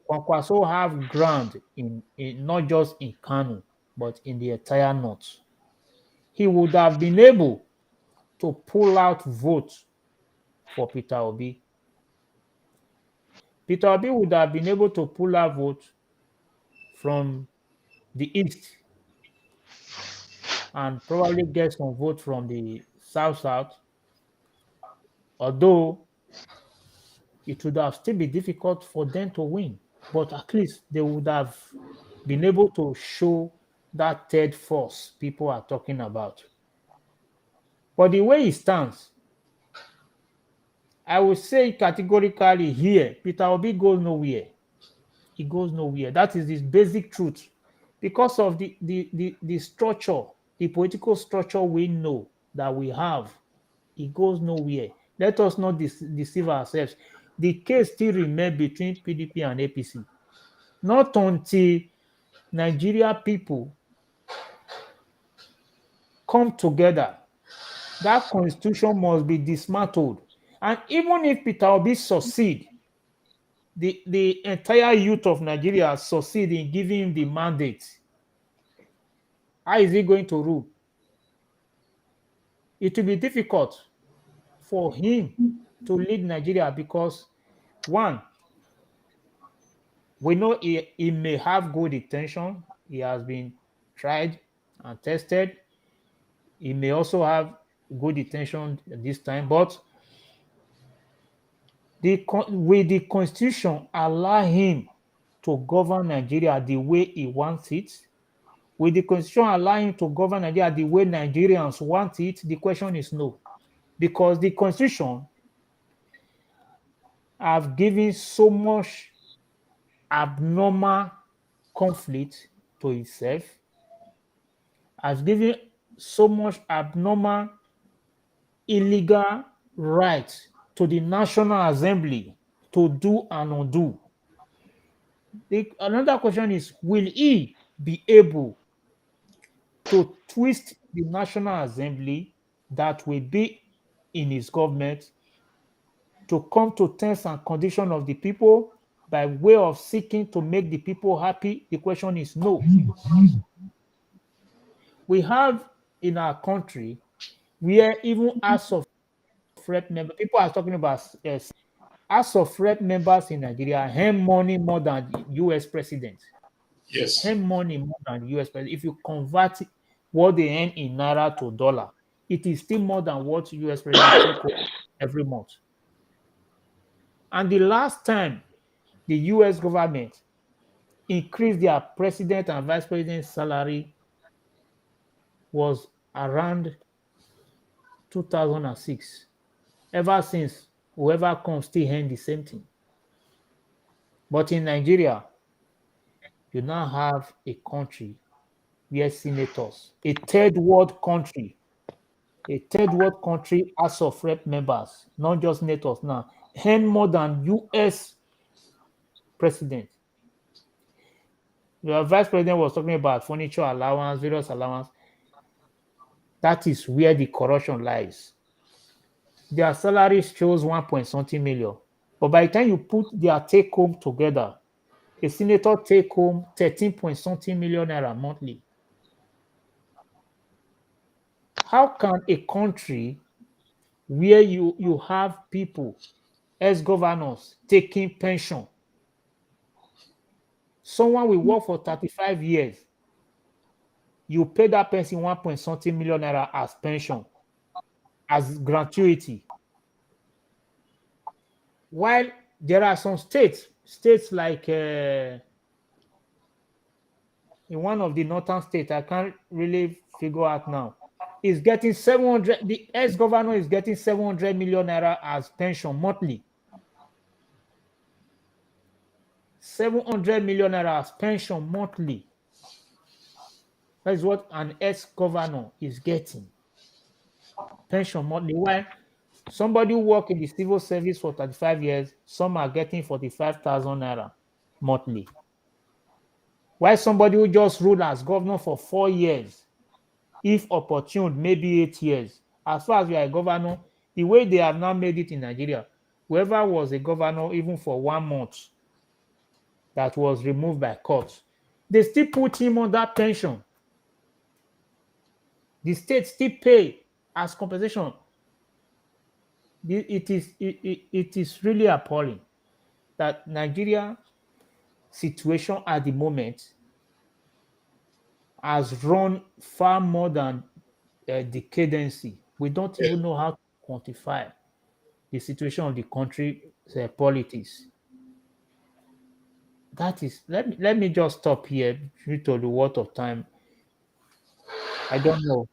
Kwankwaso have ground in not just in Kano, but in the entire north. He would have been able to pull out votes for Peter Obi. Peter Obi would have been able to pull out votes from the east and probably get some votes from the south, although it would have still been difficult for them to win. But at least they would have been able to show that third force people are talking about. But the way it stands, I would say categorically here, Peter Obi goes nowhere. He goes nowhere. That is this basic truth. Because of the structure, the political structure we know that we have, he goes nowhere. Let us not deceive ourselves. The case still remains between PDP and APC. Not until Nigeria people come together, that constitution must be dismantled. And even if Peter Obi succeed, the entire youth of Nigeria succeed in giving him the mandate, how is he going to rule? It will be difficult for him to lead Nigeria because, one, we know he may have good intention. He has been tried and tested. He may also have good intention this time, but will the constitution allow him to govern Nigeria the way he wants it? Will the constitution allow him to govern Nigeria the way Nigerians want it? The question is no. Because the constitution have given so much abnormal conflict to itself, has given so much abnormal illegal right to the National Assembly to do and undo. Another question is, will he be able to twist the National Assembly that will be in his government to come to terms and conditions of the people by way of seeking to make the people happy? The question is no. We have in our country where even House of Rep members, people are talking about House of Rep members in Nigeria earn money more than the US president. Yes. Earn money more than the US president. If you convert what they earn in naira to dollar, it is still more than what US president take home every month. And the last time the US government increased their president and vice president salary was around 2006. Ever since, whoever comes still earn the same thing. But in Nigeria, you now have a country where senators, a third world country, House of Rep members, not just senators now, earn more than US president. The vice president was talking about furniture allowance, various allowance. That is where the corruption lies. Their salaries shows 1 point something million. But by the time you put their take home together, a senator take home 13 point something million naira monthly. How can a country where you have people as governors taking pension, someone will work for 35 years, you pay that person 1 point something million naira as pension, as gratuity, while there are some states like in one of the northern states, I can't really figure out now, is getting 700, the ex-governor is getting 700 million naira as pension monthly. 700 million naira as pension monthly. That is what an ex-governor is getting. Pension monthly. Why? Somebody who work in the civil service for 35 years, some are getting 45,000 naira monthly. Why somebody who just ruled as governor for 4 years, if opportune, maybe 8 years. As far as you are a governor, the way they have now made it in Nigeria, whoever was a governor even for 1 month that was removed by court, they still put him on that pension. The state still pay as compensation. It is really appalling that Nigeria situation at the moment has run far more than decadency. We don't even know how to quantify the situation of the country's politics. That is, let me just stop here due to the worth of time. I don't know.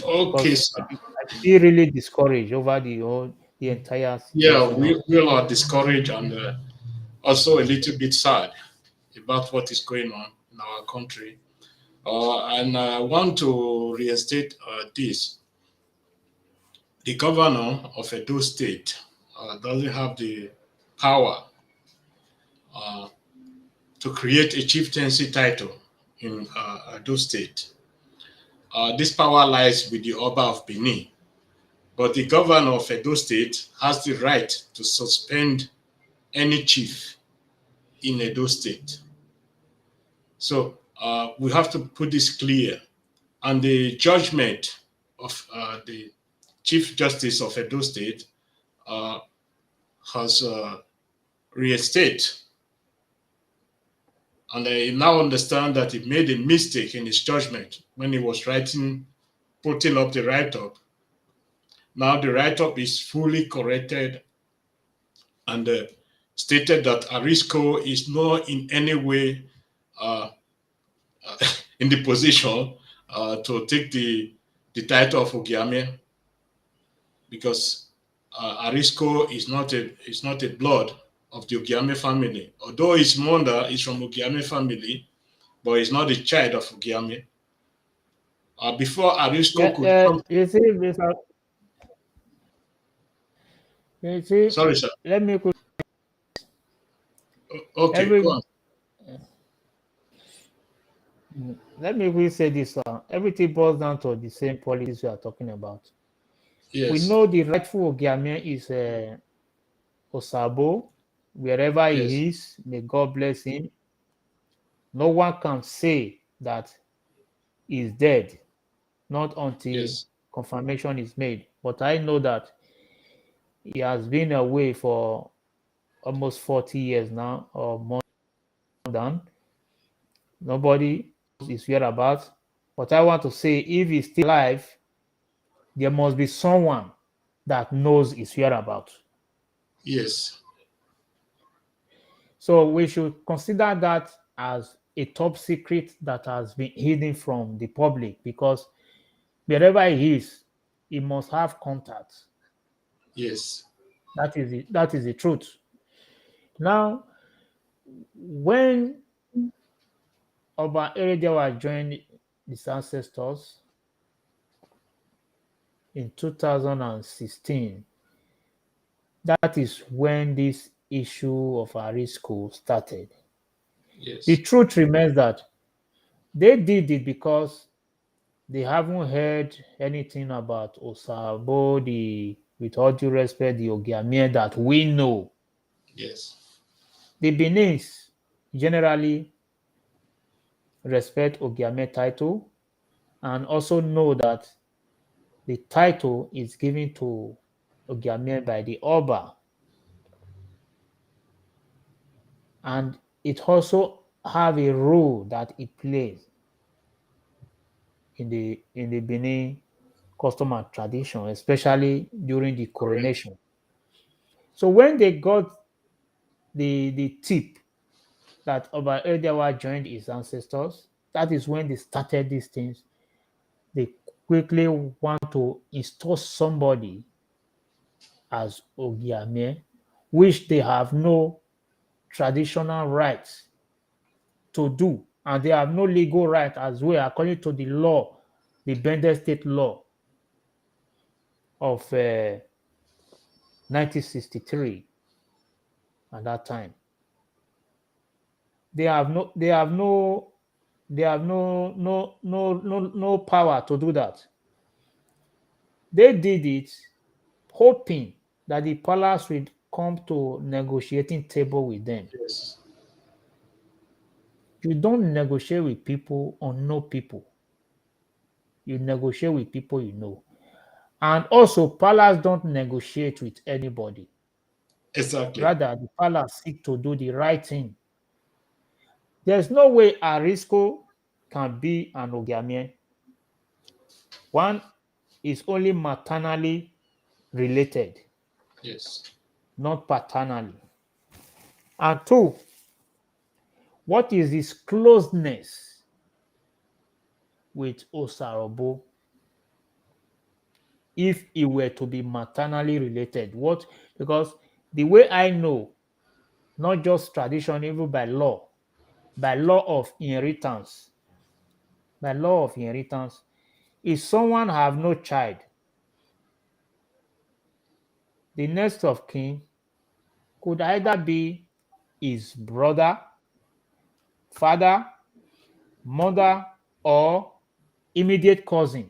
Okay, Because sir. I feel really discouraged over the entire Yeah, situation of. we are discouraged and also a little bit sad about what is going on in our country. And I want to reinstate this. The governor of Edo State doesn't have the power uh, to create a chieftaincy title in Edo State. This power lies with the Oba of Benin, but the governor of Edo State has the right to suspend any chief in Edo State. So we have to put this clear. And the judgment of the Chief Justice of Edo State has reinstated. And I now understand that he made a mistake in his judgment when he was putting up the write-up. Now the write-up is fully corrected and stated that Arisco is not in any way in the position to take the title of Ogiame, because Arisco is not a blood of the Ogiame family. Although his mother is from Ogiame family, but he's not a child of Ogiame. Before Arisco could come. You see, Sorry, sir. let me Okay, go on. let me quickly say this. Everything boils down to the same politics we are talking about. Yes. We know the rightful Ogiame is Osabo, wherever he is. May God bless him. No one can say that he's dead, not until confirmation is made. But I know that he has been away for almost 40 years now, or more than. Nobody knows his whereabouts. But I want to say, if he's still alive, there must be someone that knows his whereabouts. Yes. So we should consider that as a top secret that has been hidden from the public, because wherever he is, he must have contacts. Yes. That is the truth. Now, when Oba Eredewa joined his ancestors in 2016, that is when this issue of Arisco started. The Yes. truth remains that they did it because they haven't heard anything about Osabo, with all due respect, the Ogiamie that we know. Yes. The Benin's generally respect Ogiamie title and also know that the title is given to Ogiamie by the Oba. And it also have a role that it plays in the Benin custom and tradition, especially during the Correct. coronation. So when they got the tip that Oba Edewa joined his ancestors, that is when they started these things. They quickly want to install somebody as Ogiamie, which they have no traditional rights to do, and they have no legal right as well, according to the law, the Benin State law of 1963 at that time. They have no power to do that. They did it hoping that the palace would come to negotiating table with them. Yes. You don't negotiate with people or know people. You negotiate with people you know. And also, palace don't negotiate with anybody. Exactly. Rather, the palace seek to do the right thing. There's no way Arisco can be an Ogiamie. One is only maternally related, Yes. not paternally. And two, what is his closeness with Osarobo if he were to be maternally related? What? Because the way I know, not just tradition, even by law of inheritance, if someone have no child, the next of kin could either be his brother, father, mother, or immediate cousin.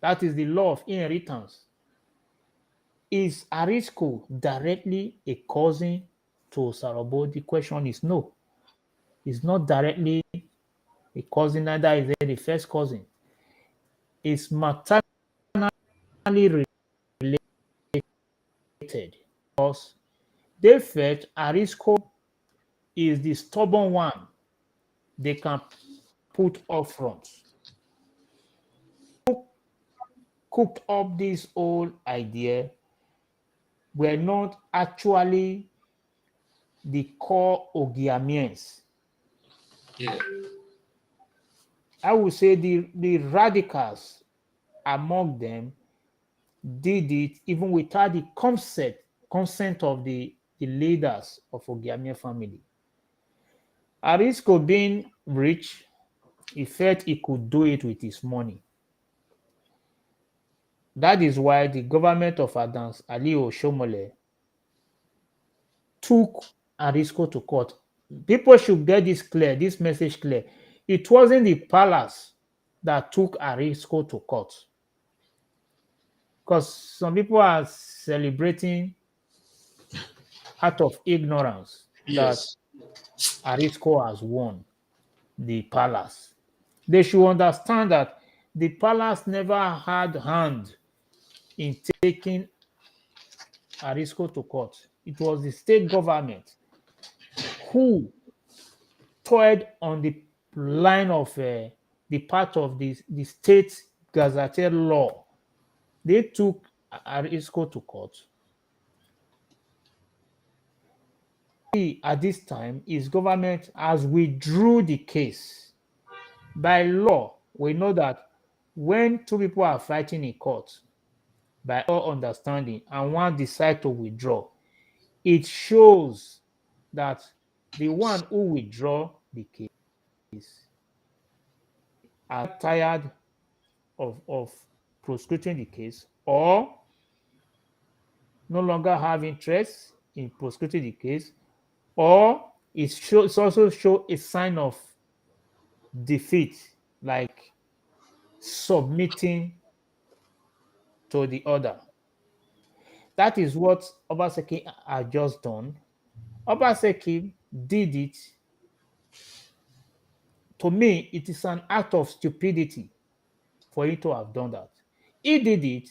That is the law of inheritance. Is Arisco directly a cousin to Sarobo? The question is no. He's not directly a cousin, neither is he the first cousin. Is maternally related because they felt Arisco is the stubborn one they can put up front. Who cooked up this whole idea were not actually the core Ogiamiens. Yeah. I would say the radicals among them did it even without the consent of the leaders of Ogiamie family. Arisco being rich, he felt he could do it with his money. That is why the government of Adams Ali Oshomole took Arisco to court. People should get this message clear. It wasn't the palace that took Arisco to court. Because some people are celebrating out of ignorance that Yes. Arisco has won the palace. They should understand that the palace never had hand in taking Arisco to court. It was the state government who toiled on the line of the part of the state gazetted law. They took Arisco to court. At this time, his government has withdrew the case. By law, we know that when two people are fighting in court, by all understanding, and one decides to withdraw, it shows that the one who withdraw the case are tired of prosecuting the case, or no longer have interest in prosecuting the case, or it also show a sign of defeat, like submitting to the other. That is what Obaseki had just done. Obaseki did it. To me, it is an act of stupidity for him to have done that. He did it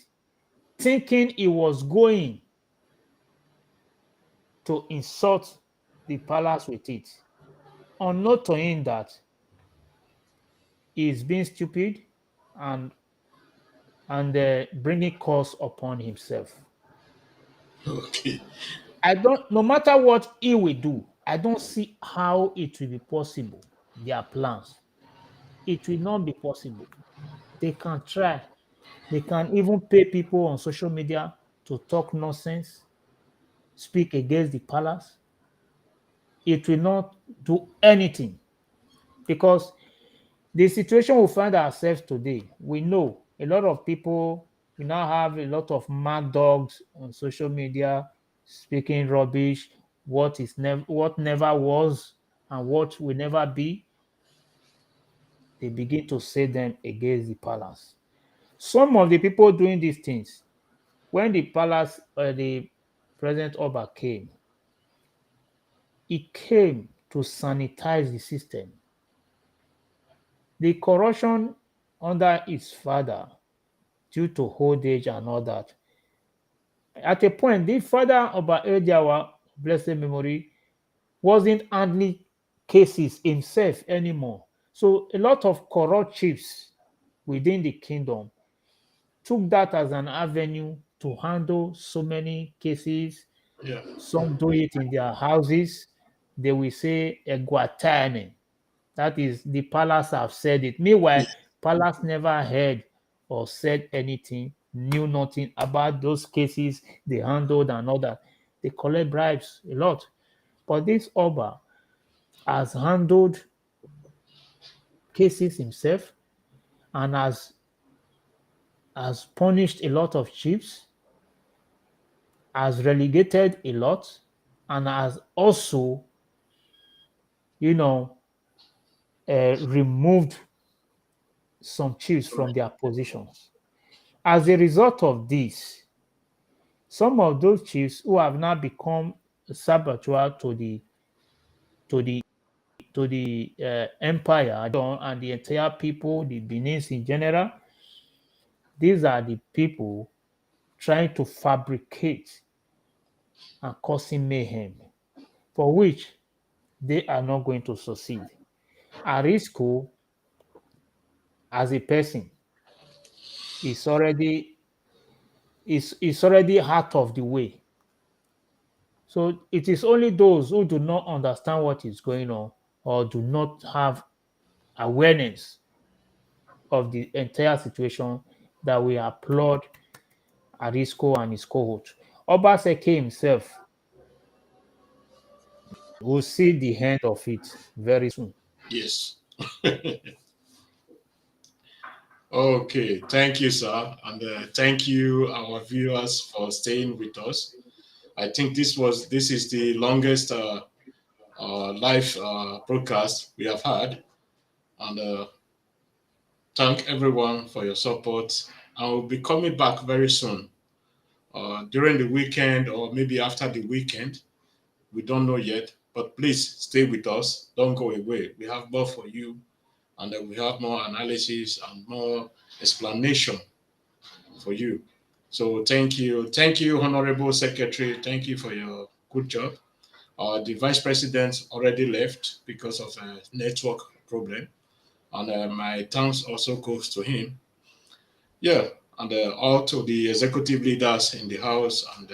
thinking he was going to insult the palace with it, unknown to him that he is being stupid and bringing curse upon himself. Okay. No matter what he will do, I don't see how it will be possible, their plans. It will not be possible. They can try. They can even pay people on social media to talk nonsense, speak against the palace. It will not do anything, because the situation we find ourselves today, we know a lot of people, we now have a lot of mad dogs on social media speaking rubbish, what never was and what will never be. They begin to say them against the palace. Some of the people doing these things, when the palace, the President Oba came, he came to sanitize the system. The corruption under his father, due to old age and all that, at a point, the father of Ediawa, blessed memory, wasn't handling cases himself anymore. So a lot of corrupt chiefs within the kingdom took that as an avenue to handle so many cases. Yeah. Some do it in their houses. They will say Eguatane. That is, the palace have said it. Meanwhile, palace never heard or said anything, knew nothing about those cases they handled and all that. They collect bribes a lot. But this Oba has handled cases himself and has punished a lot of chiefs, has relegated a lot, and has also, removed some chiefs from their positions. As a result of this, some of those chiefs who have now become saboteur to the empire and the entire people, the Benins in general, these are the people trying to fabricate and causing mayhem, for which they are not going to succeed. Arisco, as a person, is already out of the way. So it is only those who do not understand what is going on or do not have awareness of the entire situation that we applaud Arisco and his cohort. Obaseki himself will see the end of it very soon. Yes. Okay. Thank you, sir. And thank you, our viewers, for staying with us. I think this is the longest live broadcast we have had. And thank everyone for your support. I will be coming back very soon, during the weekend or maybe after the weekend. We don't know yet, but please stay with us. Don't go away. We have more for you, and then we have more analysis and more explanation for you. So thank you, Honorable Secretary. Thank you for your good job. The Vice President already left because of a network problem. And my thanks also goes to him. Yeah, and all to the executive leaders in the House and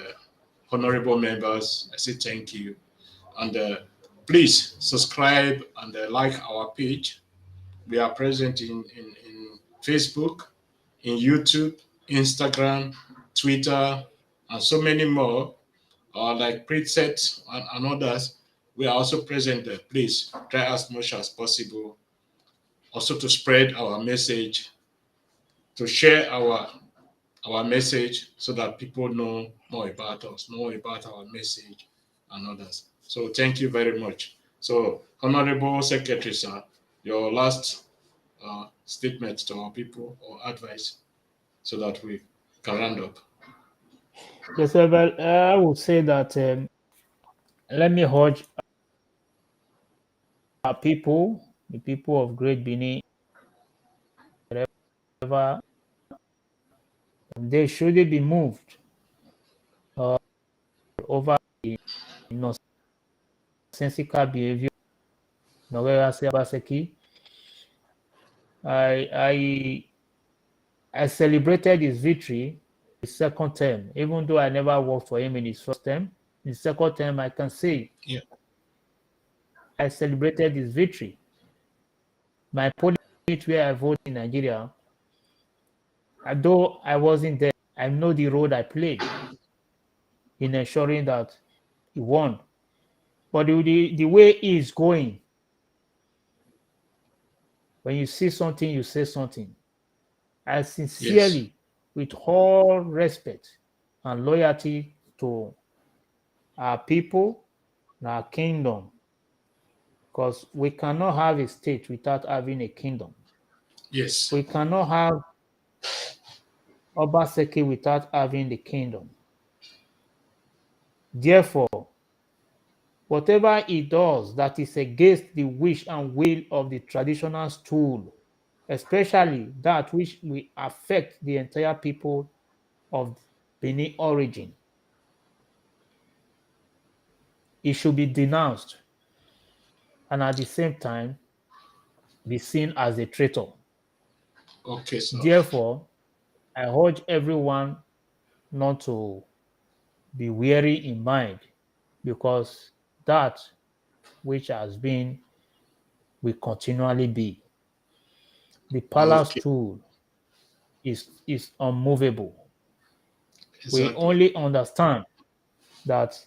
honorable members, I say thank you. And please subscribe and like our page. We are present in Facebook, in YouTube, Instagram, Twitter, and so many more, like Preset and others. We are also present there. Please try as much as possible also to spread our message, to share our message so that people know more about us, know about our message and others. So thank you very much. So, Honorable Secretary, sir, your last statement to our people or advice so that we can round up. Yes, well, I would say that let me urge our people, the people of Great Benin, wherever they should be moved over the nonsensical behavior. I celebrated his victory his second term, even though I never worked for him in his first term. In his second term, I can say I celebrated his victory. My polity where I vote in Nigeria, although I wasn't there, I know the role I played in ensuring that he won. But the way he is going, when you see something, you say something. I sincerely, with all respect and loyalty to our people and our kingdom, because we cannot have a state without having a kingdom. Yes. We cannot have Obaseki without having the kingdom. Therefore, whatever he does that is against the wish and will of the traditional stool, especially that which will affect the entire people of Benin origin, it should be denounced and at the same time be seen as a traitor. Okay, sir. Therefore, I urge everyone not to be weary in mind, because that which has been will continually be. The palace stool is unmovable. Exactly. We only understand that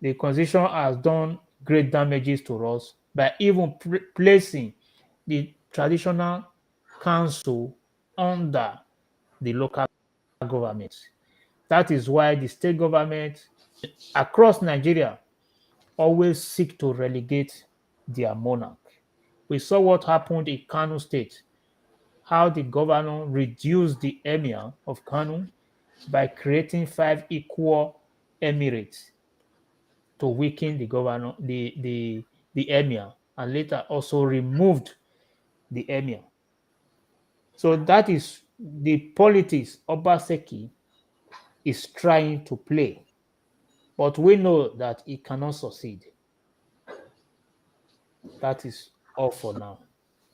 the constitution has done great damages to us by even placing the traditional council under the local government. That is why the state government across Nigeria always seek to relegate their monarch. We saw what happened in Kano State, how the governor reduced the emir of Kano by creating 5 equal emirates to weaken the governor, the emir, and later also removed the emir. So that is the politics Obaseki is trying to play, but we know that it cannot succeed. That is all for now.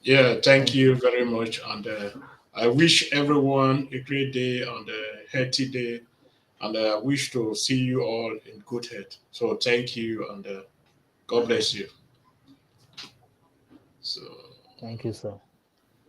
Yeah, thank you very much. And I wish everyone a great day and a healthy day. And I wish to see you all in good health. So thank you and God bless you. So Thank you, sir.